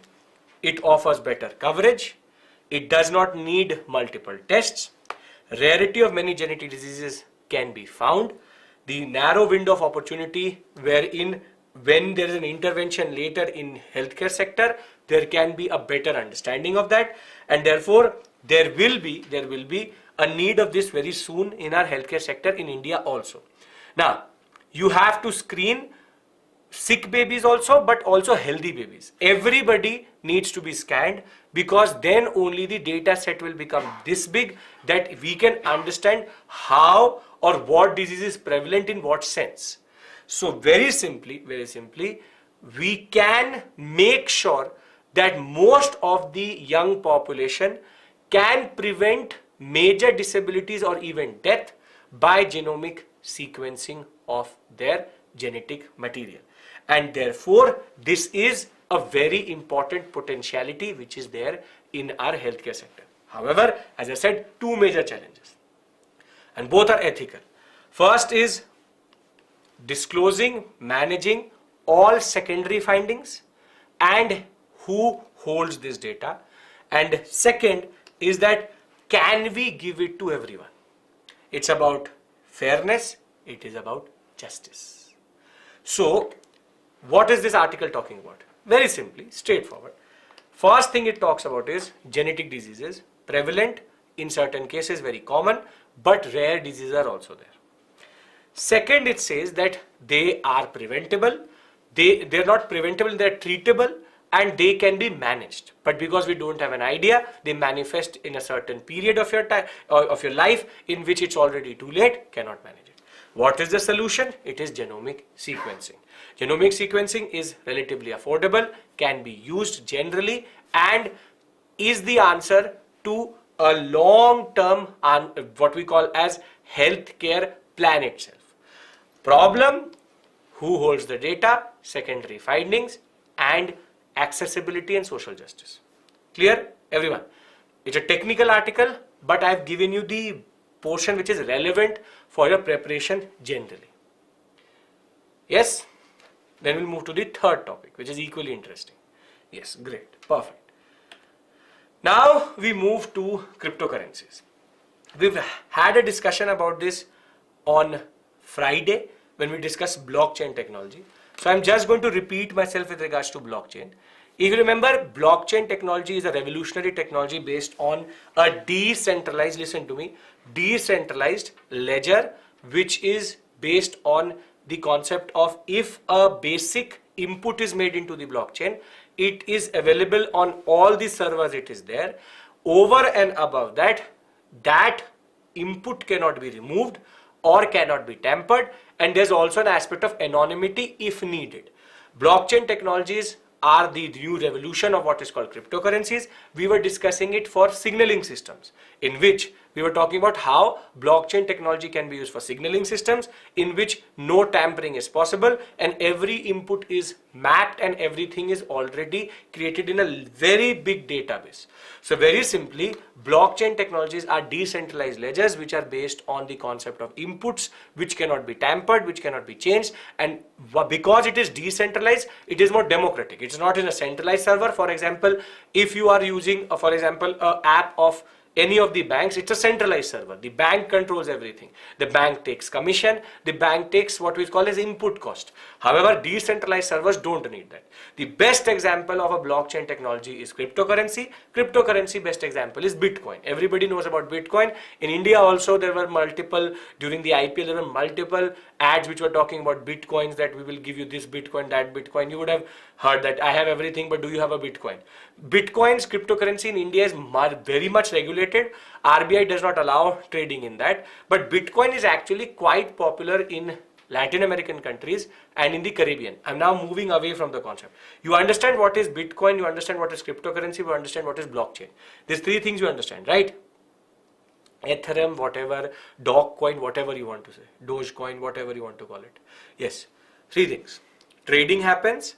it offers better coverage, it does not need multiple tests, rarity of many genetic diseases can be found, the narrow window of opportunity wherein when there is an intervention later in healthcare sector, there can be a better understanding of that, and therefore there will be a need of this very soon in our healthcare sector in India also. Now, you have to screen sick babies also, but also healthy babies. Everybody needs to be scanned, because then only the data set will become this big that we can understand how or what disease is prevalent in what sense. So very simply, we can make sure that most of the young population can prevent major disabilities or even death by genomic sequencing of their genetic material. And therefore, this is a very important potentiality which is there in our healthcare sector. However, as I said, two major challenges, and both are ethical. First is disclosing, managing all secondary findings and who holds this data. And second is that can we give it to everyone? It's about fairness, it is about justice. So, what is this article talking about? Very simply, straightforward. First thing it talks about is genetic diseases, prevalent, in certain cases very common, but rare diseases are also there. Second, it says that they are preventable, they're not preventable, they're treatable, and they can be managed. But because we don't have an idea, they manifest in a certain period of your time, of your life, in which it's already too late, cannot manage it. What is the solution? It is genomic sequencing. Genomic sequencing is relatively affordable, can be used generally, and is the answer to a long-term, what we call as healthcare plan itself. Problem: who holds the data, secondary findings, and accessibility and social justice. Clear, everyone? It's a technical article, but I've given you the portion which is relevant for your preparation generally. Yes? Then we'll move to the third topic, which is equally interesting. Yes, great, perfect. Now we move to cryptocurrencies. We've had a discussion about this on Friday when we discussed blockchain technology. So I'm just going to repeat myself with regards to blockchain. If you remember, blockchain technology is a revolutionary technology based on a decentralized, listen to me, decentralized ledger, which is based on the concept of if a basic input is made into the blockchain, it is available on all the servers it is there. Over and above that, that input cannot be removed or cannot be tampered, and there's also an aspect of anonymity if needed. Blockchain technologies are the new revolution of what is called cryptocurrencies. We were discussing it for signaling systems, in which we were talking about how blockchain technology can be used for signaling systems in which no tampering is possible and every input is mapped and everything is already created in a very big database. So very simply, blockchain technologies are decentralized ledgers which are based on the concept of inputs which cannot be tampered, which cannot be changed, and because it is decentralized, it is more democratic. It's not in a centralized server. For example, if you are using, for example, an app of any of the banks, it's a centralized server. The bank controls everything. The bank takes commission. The bank takes what we call as input cost. However, decentralized servers don't need that. The best example of a blockchain technology is cryptocurrency. Cryptocurrency best example is Bitcoin. Everybody knows about Bitcoin. In India also there were multiple, during the IPL there were multiple ads which were talking about Bitcoins, that we will give you this Bitcoin, that Bitcoin. You would have heard that I have everything, but do you have a Bitcoin? Bitcoin's cryptocurrency in India is very much regulated. RBI does not allow trading in that, but Bitcoin is actually quite popular in Latin American countries and in the Caribbean. I'm now moving away from the concept. You understand what is Bitcoin, you understand what is cryptocurrency, you understand what is blockchain. These three things you understand, right? Ethereum, whatever, Dogecoin, whatever you want to say, Dogecoin, whatever you want to call it. Yes, three things. Trading happens,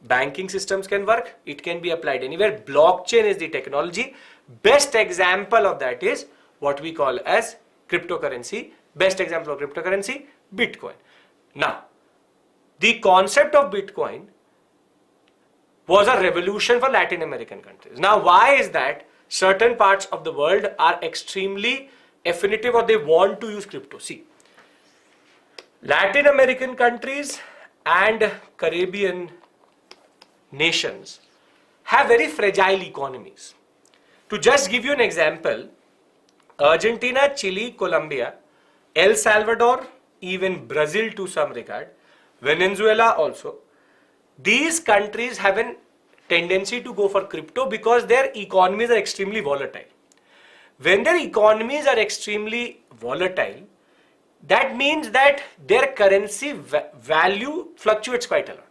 banking systems can work, it can be applied anywhere. Blockchain is the technology. Best example of that is what we call as cryptocurrency. Best example of cryptocurrency, Bitcoin. Now, the concept of Bitcoin was a revolution for Latin American countries. Now, why is that? Certain parts of the world are extremely affinitive or they want to use crypto. See, Latin American countries and Caribbean nations have very fragile economies. To just give you an example, Argentina, Chile, Colombia, El Salvador, even Brazil to some regard, Venezuela also. These countries have a tendency to go for crypto because their economies are extremely volatile. When their economies are extremely volatile, that means that their currency value fluctuates quite a lot.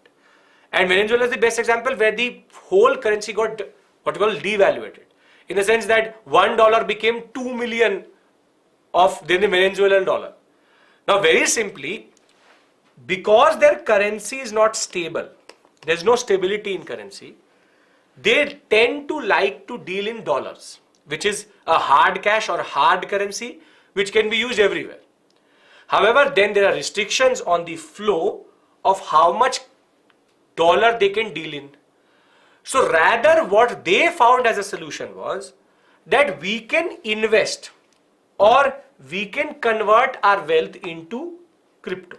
And Venezuela is the best example where the whole currency got what we call devaluated. In the sense that $1 became 2 million of the Venezuelan dollar. Now very simply, because their currency is not stable, there's no stability in currency, they tend to like to deal in dollars, which is a hard cash or hard currency which can be used everywhere. However, then there are restrictions on the flow of how much dollar they can deal in. So rather what they found as a solution was that we can invest or we can convert our wealth into crypto.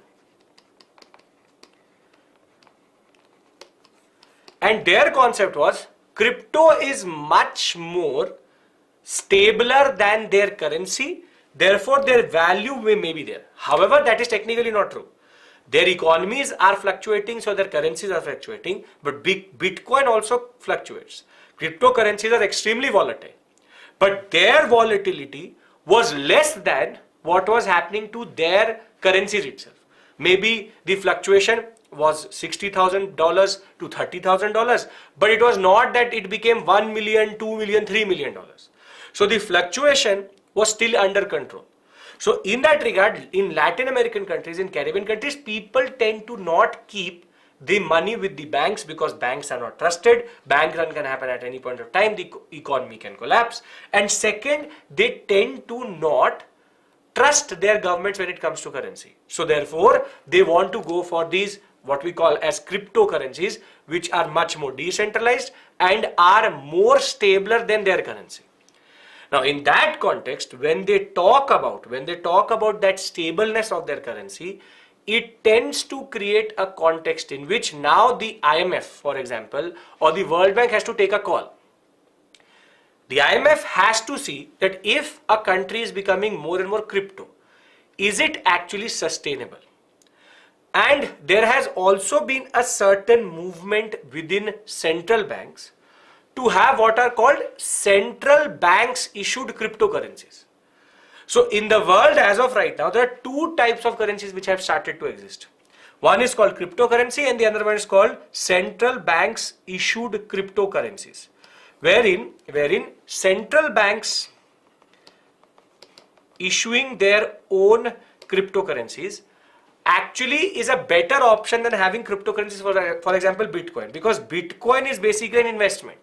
And their concept was crypto is much more stabler than their currency, therefore their value may be there. However, that is technically not true. Their economies are fluctuating, so their currencies are fluctuating, but Bitcoin also fluctuates. Cryptocurrencies are extremely volatile, but their volatility was less than what was happening to their currencies itself. Maybe the fluctuation was $60,000 to $30,000, but it was not that it became 1 million, 2 million, $3 million. So the fluctuation was still under control. So in that regard, in Latin American countries, in Caribbean countries, people tend to not keep the money with the banks because banks are not trusted. Bank run can happen at any point of time. The economy can collapse. And second, they tend to not trust their governments when it comes to currency. So therefore, they want to go for these what we call as cryptocurrencies, which are much more decentralized and are more stabler than their currency. Now, in that context, when they talk about that stableness of their currency, it tends to create a context in which now the IMF, for example, or the World Bank has to take a call. The IMF has to see that if a country is becoming more and more crypto, is it actually sustainable? And there has also been a certain movement within central banks to have what are called central banks issued cryptocurrencies. So in the world as of right now, there are two types of currencies which have started to exist. One is called cryptocurrency and the other one is called central banks issued cryptocurrencies, wherein central banks issuing their own cryptocurrencies actually is a better option than having cryptocurrencies, for example Bitcoin, because Bitcoin is basically an investment.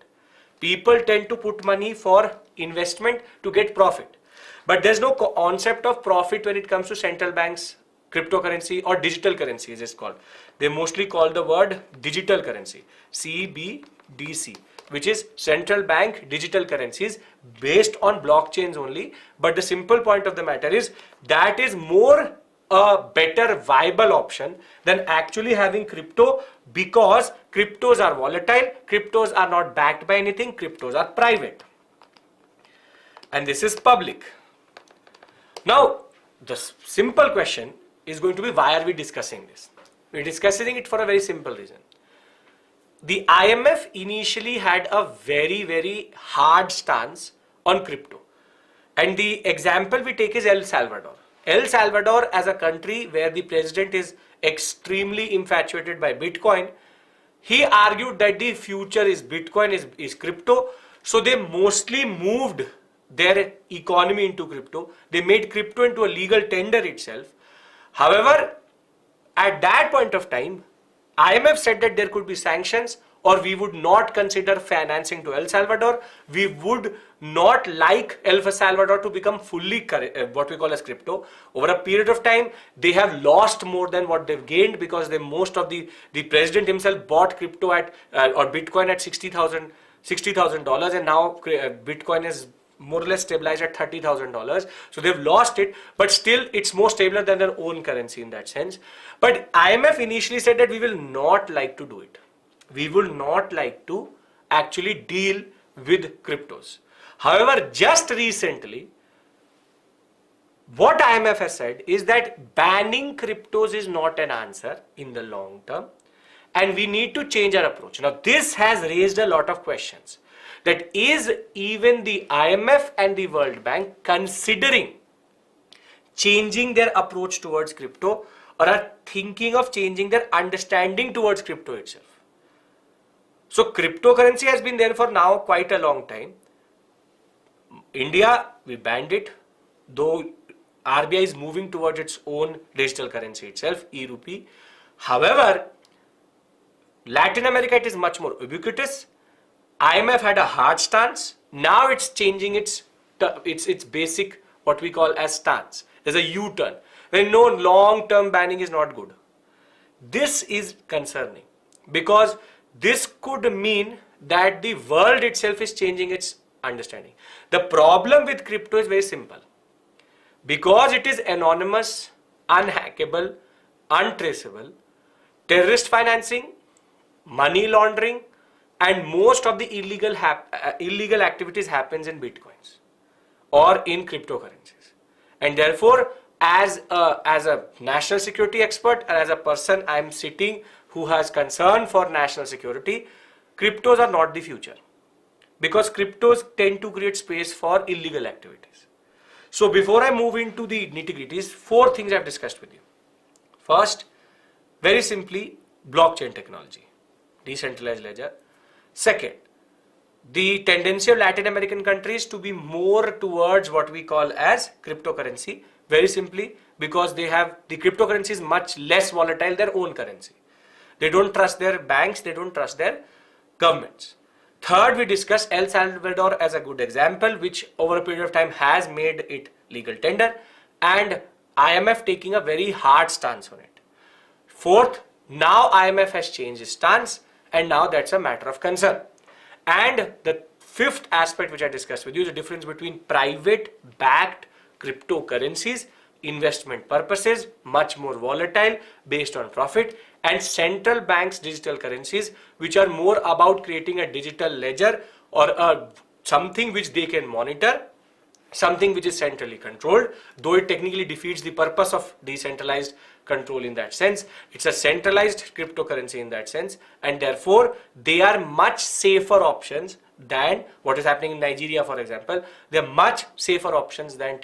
People tend to put money for investment to get profit, but there's no concept of profit when it comes to central banks cryptocurrency or digital currency as it's called. They mostly call the word digital currency, CBDC, which is central bank digital currencies based on blockchains only. But the simple point of the matter is that is more a better viable option than actually having crypto, because cryptos are volatile, cryptos are not backed by anything, cryptos are private, and this is public. Now the simple question is going to be, why are we discussing this? We're discussing it for a very simple reason. The IMF initially had a very hard stance on crypto, and the example we take is El Salvador. El Salvador, as a country where the president is extremely infatuated by Bitcoin, he argued that the future is Bitcoin, is crypto. So they mostly moved their economy into crypto. They made crypto into a legal tender itself. However, at that point of time, IMF said that there could be sanctions, or we would not consider financing to El Salvador. We would not like El Salvador to become fully what we call as crypto. Over a period of time, they have lost more than what they've gained, because most of the president himself bought crypto at or Bitcoin at $60,000, and now Bitcoin is more or less stabilized at $30,000. So they've lost it, but still it's more stable than their own currency in that sense. But IMF initially said that we will not like to do it. We will not like to actually deal with cryptos. However, just recently, What IMF has said is that banning cryptos is not an answer in the long term, and we need to change our approach. Now, this has raised a lot of questions. That is, even the IMF and the World Bank considering changing their approach towards crypto, or are thinking of changing their understanding towards crypto itself. So cryptocurrency has been there for now quite a long time. India, we banned it, though RBI is moving towards its own digital currency itself, e-rupee. However, Latin America, it is much more ubiquitous. IMF had a hard stance. Now it's changing its basic, what we call as stance. There's a U-turn. When no, long-term banning is not good. This is concerning because this could mean that the world itself is changing its understanding. The problem with crypto is very simple. Because it is anonymous, unhackable, untraceable, terrorist financing, money laundering, and most of the illegal activities happens in bitcoins or in cryptocurrencies. And therefore, as a national security expert and as a person I am sitting who has concern for national security, cryptos are not the future, because cryptos tend to create space for illegal activities. So before I move into the nitty-gritties, 4 things I've discussed with you. First, very simply, blockchain technology, decentralized ledger. Second, the tendency of Latin American countries to be more towards what we call as cryptocurrency, very simply because they have, the cryptocurrency is much less volatile than their own currency. They don't trust their banks, they don't trust their governments. Third, we discussed El Salvador as a good example, which over a period of time has made it legal tender, and IMF taking a very hard stance on it. Fourth, now IMF has changed its stance, and now that's a matter of concern. And the 5th aspect which I discussed with you is the difference between private backed cryptocurrencies, investment purposes, much more volatile, based on profit, and central banks' digital currencies, which are more about creating a digital ledger or something which they can monitor, something which is centrally controlled, though it technically defeats the purpose of decentralized control in that sense. It's a centralized cryptocurrency in that sense, and therefore they are much safer options than what is happening in Nigeria, for example. They are much safer options than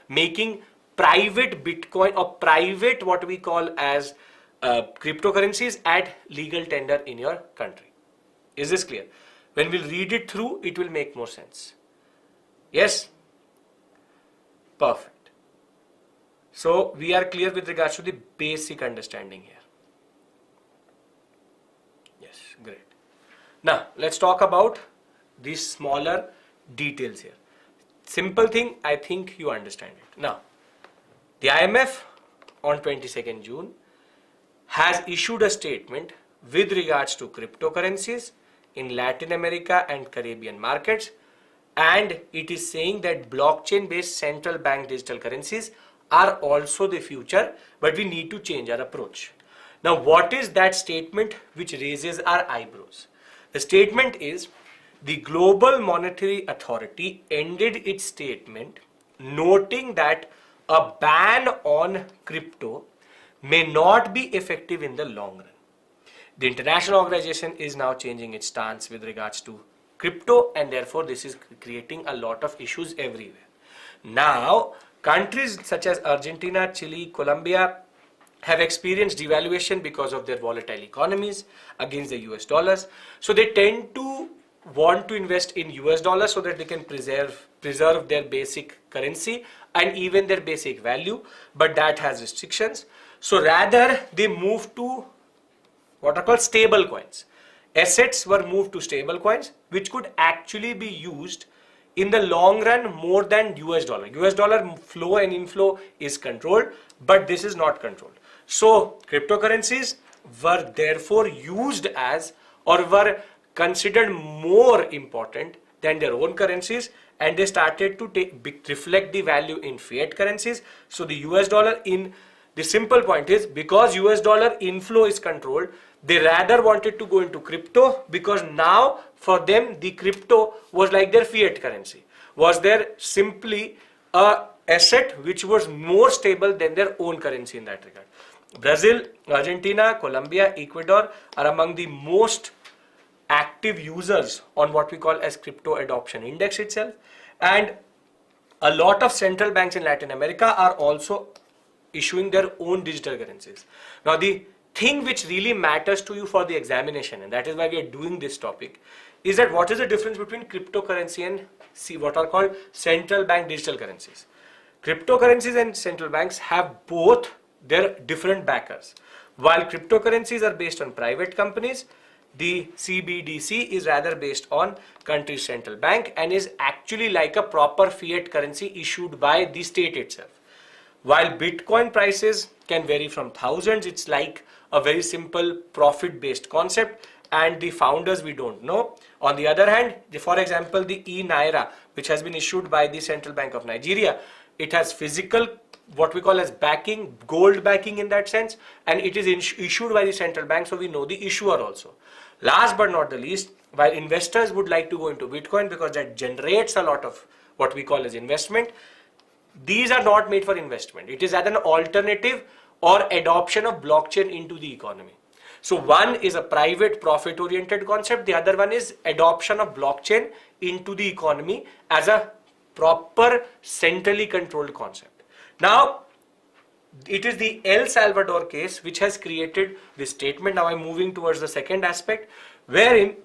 making private Bitcoin or private what we call as cryptocurrencies at legal tender in your country. Is this clear? When we'll read it through, it will make more sense. Yes? Perfect. So we are clear with regards to the basic understanding here. Yes, great. Now let's talk about these smaller details here. Simple thing, I think you understand it. Now, the IMF on 22nd June has issued a statement with regards to cryptocurrencies in Latin America and Caribbean markets, and it is saying that blockchain based central bank digital currencies are also the future, but we need to change our approach. Now, what is that statement which raises our eyebrows? The statement is, the Global Monetary Authority ended its statement noting that a ban on crypto may not be effective in the long run. The international organization is now changing its stance with regards to crypto, and therefore this is creating a lot of issues everywhere. Now, countries such as Argentina, Chile, Colombia have experienced devaluation because of their volatile economies against the US dollars. So they tend to want to invest in US dollars so that they can preserve their basic currency and even their basic value, but that has restrictions. So rather they move to what are called stable coins. Assets were moved to stable coins, which could actually be used in the long run more than US dollar. US dollar flow and inflow is controlled, but this is not controlled. So cryptocurrencies were therefore used as, or were considered more important than their own currencies, and they started to reflect the value in fiat currencies. So the US dollar, in the simple point is, because US dollar inflow is controlled, they rather wanted to go into crypto, because now for them the crypto was like their fiat currency, was there simply a asset which was more stable than their own currency in that regard. Brazil, Argentina, Colombia, Ecuador are among the most active users on what we call as crypto adoption index itself, and a lot of central banks in Latin America are also issuing their own digital currencies. Now the thing which really matters to you for the examination, and that is why we are doing this topic, is that what is the difference between cryptocurrency and what are called central bank digital currencies. Cryptocurrencies and central banks have both their different backers. While cryptocurrencies are based on private companies, the CBDC is rather based on country's central bank and is actually like a proper fiat currency issued by the state itself. While Bitcoin prices can vary from thousands, it's like a very simple profit-based concept, and the founders we don't know. On the other hand, for example, the e-Naira, which has been issued by the Central Bank of Nigeria, it has physical, what we call as backing, gold backing in that sense, and it is issued by the central bank, so we know the issuer also. Last but not the least, while investors would like to go into Bitcoin because that generates a lot of what we call as investment, these are not made for investment. It is as an alternative or adoption of blockchain into the economy. So one is a private profit oriented concept, the other one is adoption of blockchain into the economy as a proper centrally controlled concept. Now it is the El Salvador case which has created this statement. Now I'm moving towards the second aspect, wherein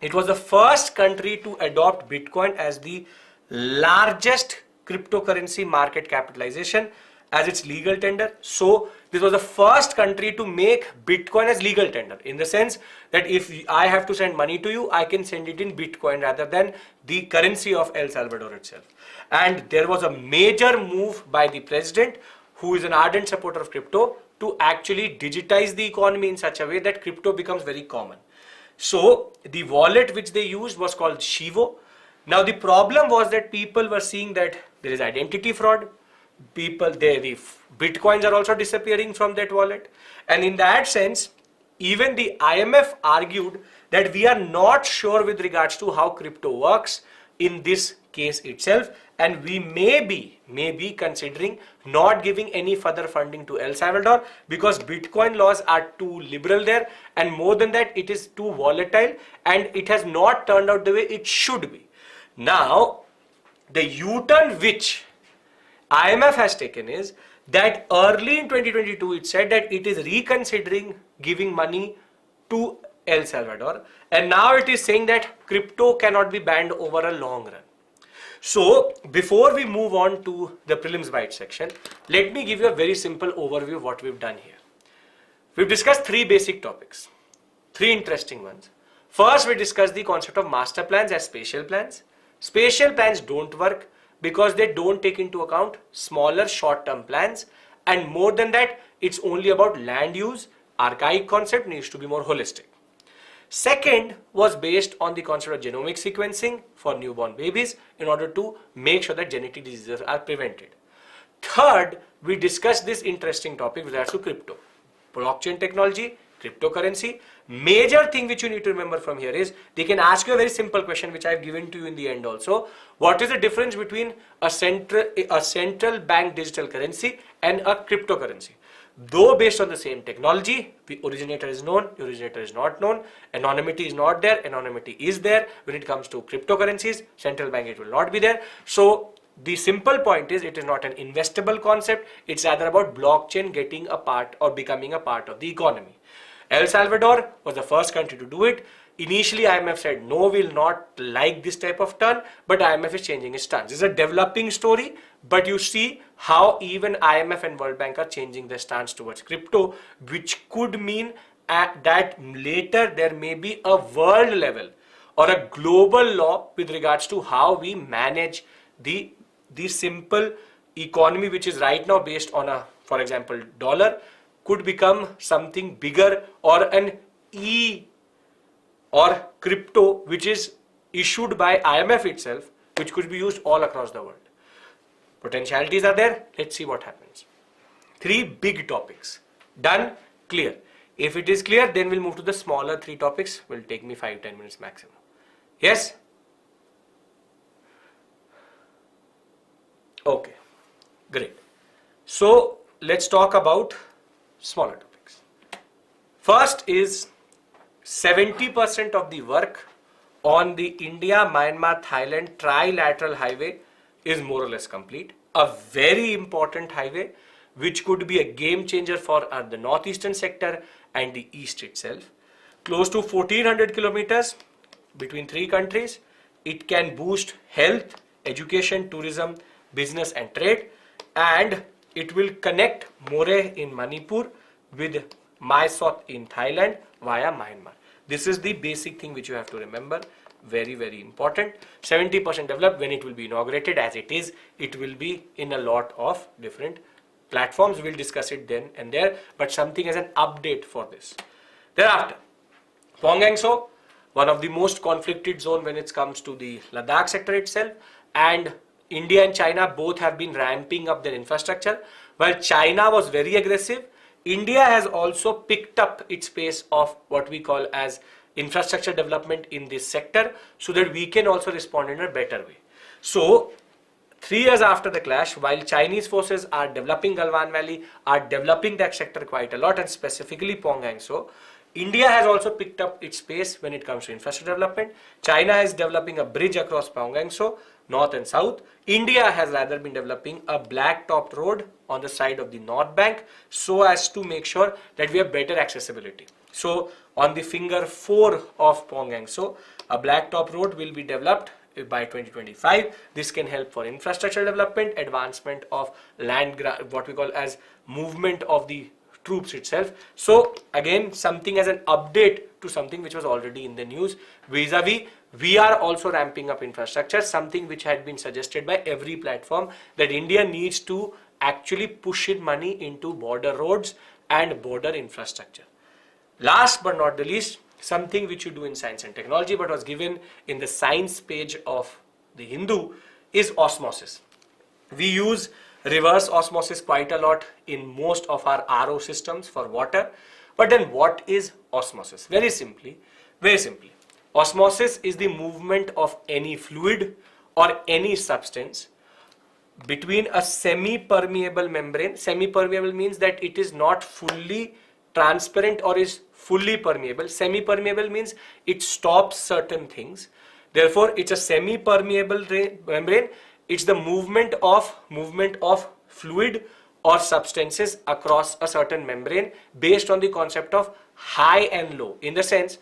it was the first country to adopt Bitcoin as the largest cryptocurrency market capitalization as its legal tender. So this was the first country to make Bitcoin as legal tender, in the sense that if I have to send money to you, I can send it in Bitcoin rather than the currency of El Salvador itself. And there was a major move by the president, who is an ardent supporter of crypto, to actually digitize the economy in such a way that crypto becomes very common. So the wallet which they used was called Shivo. Now the problem was that people were seeing that there is identity fraud. The Bitcoins are also disappearing from that wallet. And in that sense, even the IMF argued that we are not sure with regards to how crypto works in this case itself, and we may be considering not giving any further funding to El Salvador because Bitcoin laws are too liberal there, and more than that, it is too volatile and it has not turned out the way it should be. Now, the U-turn which IMF has taken is that early in 2022 it said that it is reconsidering giving money to El Salvador, and now it is saying that crypto cannot be banned over a long run. So before we move on to the Prelims Bytes section, let me give you a very simple overview of what we've done here. We've discussed three basic topics, three interesting ones. First, we discussed the concept of master plans as spatial plans. Spatial plans don't work because they don't take into account smaller short-term plans, and more than that, it's only about land use. Archaic concept needs to be more holistic. Second was based on the concept of genomic sequencing for newborn babies in order to make sure that genetic diseases are prevented. Third, we discussed this interesting topic with regards to crypto, blockchain technology, cryptocurrency. Major thing which you need to remember from here is they can ask you a very simple question which I've given to you in the end also. What is the difference between a central bank digital currency and a cryptocurrency? Though based on the same technology, the originator is known, the originator is not known, anonymity is not there, anonymity is there. When it comes to cryptocurrencies, central bank, it will not be there. So the simple point is it is not an investable concept, it's rather about blockchain getting a part or becoming a part of the economy. El Salvador was the first country to do it. Initially, IMF said no, we will not like this type of turn, but IMF is changing its stance. It's a developing story, but you see how even IMF and World Bank are changing their stance towards crypto, which could mean that later there may be a world level or a global law with regards to how we manage the simple economy, which is right now based on a, for example, dollar, could become something bigger, or an or crypto which is issued by IMF itself, which could be used all across the world. Potentialities are there. Let's see what happens. Three big topics. Done? Clear. If it is clear, then we'll move to the smaller three topics. Will take me 5-10 minutes maximum. Yes? Okay. Great. So let's talk about smaller topics. First is 70% of the work on the India-Myanmar-Thailand trilateral highway is more or less complete. A very important highway which could be a game changer for the northeastern sector and the east itself. Close to 1400 kilometers between three countries. It can boost health, education, tourism, business and trade, and it will connect More in Manipur with Mysot in Thailand via Myanmar. This is the basic thing which you have to remember. Very, very important. 70% developed. When it will be inaugurated, as it is, it will be in a lot of different platforms. We'll discuss it then and there, but something as an update for this. Thereafter, Pangong So, one of the most conflicted zone when it comes to the Ladakh sector itself, and India and China both have been ramping up their infrastructure. While China was very aggressive, India has also picked up its pace of what we call as infrastructure development in this sector, so that we can also respond in a better way. So 3 years after the clash, while Chinese forces are developing Galwan Valley, are developing that sector quite a lot, and specifically Pangong So, India has also picked up its pace when it comes to infrastructure development. China is developing a bridge across Pangong So, north and south. India has rather been developing a black-topped road on the side of the north bank, so as to make sure that we have better accessibility. So on the finger 4 of Pangong So, a black-top road will be developed by 2025. This can help for infrastructure development, advancement of land, what we call as movement of the troops itself. So again, something as an update to something which was already in the news. Vis-a-vis, we are also ramping up infrastructure, something which had been suggested by every platform, that India needs to actually push in money into border roads and border infrastructure. Last but not the least, something which you do in science and technology but was given in the science page of the Hindu is osmosis. We use reverse osmosis quite a lot in most of our RO systems for water. But then what is osmosis? Very simply, osmosis is the movement of any fluid or any substance between a semi-permeable membrane. Semi-permeable means that it is not fully transparent or is fully permeable. Semi-permeable means it stops certain things. Therefore, it's a semi-permeable membrane. It's the movement of fluid or substances across a certain membrane based on the concept of high and low, in the sense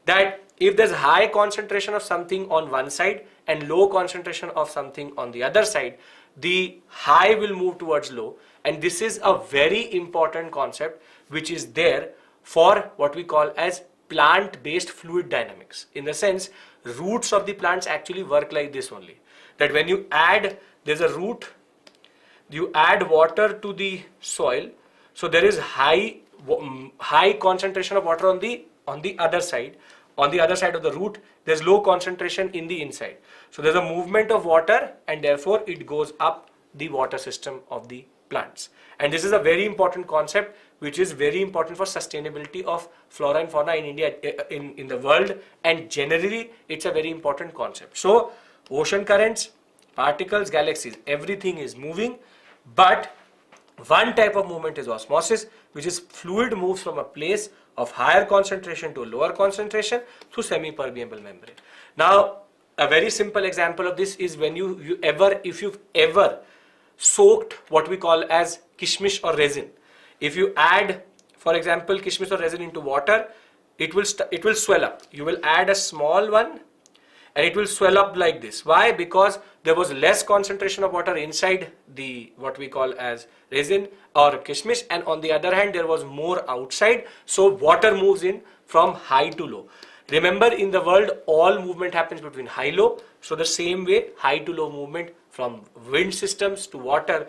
that if there's high concentration of something on one side and low concentration of something on the other side, the high will move towards low. And this is a very important concept which is there for what we call as plant-based fluid dynamics. In the sense, roots of the plants actually work like this only. That when you add, there's a root, you add water to the soil, so there is high concentration of water on the other side. On the other side of the root, there's low concentration in the inside. So there's a movement of water, and therefore it goes up the water system of the plants. And this is a very important concept which is very important for sustainability of flora and fauna in India, in the world, and generally it's a very important concept. So ocean currents, particles, galaxies, everything is moving, but one type of movement is osmosis, which is fluid moves from a place of higher concentration to a lower concentration through semi-permeable membrane. Now, a very simple example of this is when if you've ever soaked what we call as kishmish or resin. If you add, for example, kishmish or resin into water, it will swell up. You will add a small one and it will swell up like this. Why? Because there was less concentration of water inside the what we call as resin or kishmish, and on the other hand there was more outside, so water moves in from high to low. Remember, in the world all movement happens between high-low, so the same way high to low movement from wind systems to water,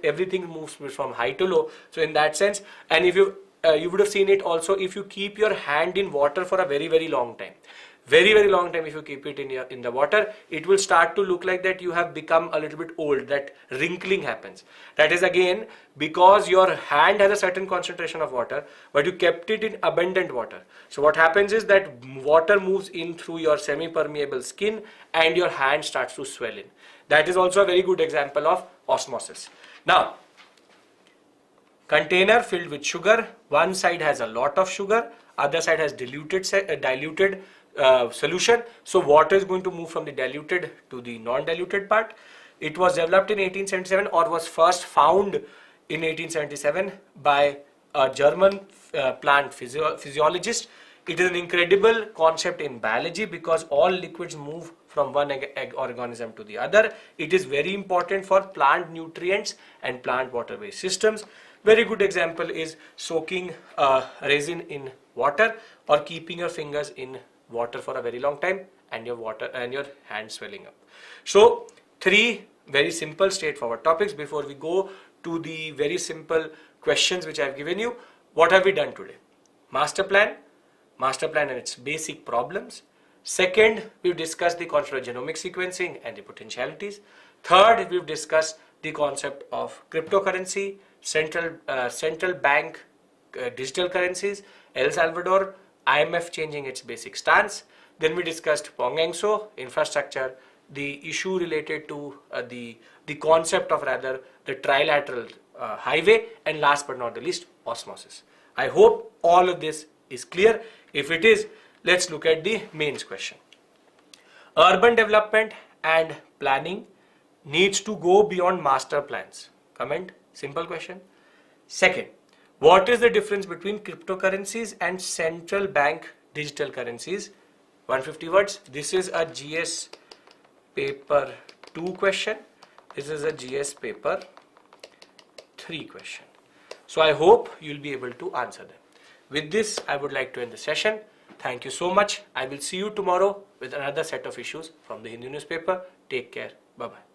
everything moves from high to low. So in that sense, and if you would have seen it also, if you keep your hand in water for a very, very long time, very long time, if you keep it in the water, it will start to look like that you have become a little bit old, that wrinkling happens. That is again because your hand has a certain concentration of water, but you kept it in abundant water. So what happens is that water moves in through your semi-permeable skin and your hand starts to swell in. That is also a very good example of osmosis. Now, container filled with sugar, one side has a lot of sugar, other side has diluted solution. So water is going to move from the diluted to the non-diluted part. It was developed in 1877 or was first found in 1877 by a German plant physiologist. It is an incredible concept in biology because all liquids move from one organism to the other. It is very important for plant nutrients and plant waterway systems. Very good example is soaking resin in water or keeping your fingers in water for a very long time and your hand swelling up. So 3 very simple straightforward topics before we go to the very simple questions which I have given you. What have we done today? Master plan and its basic problems. Second, we've discussed the concept of genomic sequencing and the potentialities. Third, we've discussed the concept of cryptocurrency, central bank digital currencies, El Salvador, IMF changing its basic stance. Then we discussed Pangong infrastructure, the issue related to the concept of rather the trilateral highway, and last but not the least, osmosis. I hope all of this is clear. If it is, let's look at the mains question. Urban development and planning needs to go beyond master plans. Comment, simple question. Second, what is the difference between cryptocurrencies and central bank digital currencies? 150 words. This is a GS paper 2 question. This is a GS paper 3 question. So I hope you'll be able to answer them. With this, I would like to end the session. Thank you so much. I will see you tomorrow with another set of issues from the Hindu newspaper. Take care. Bye-bye.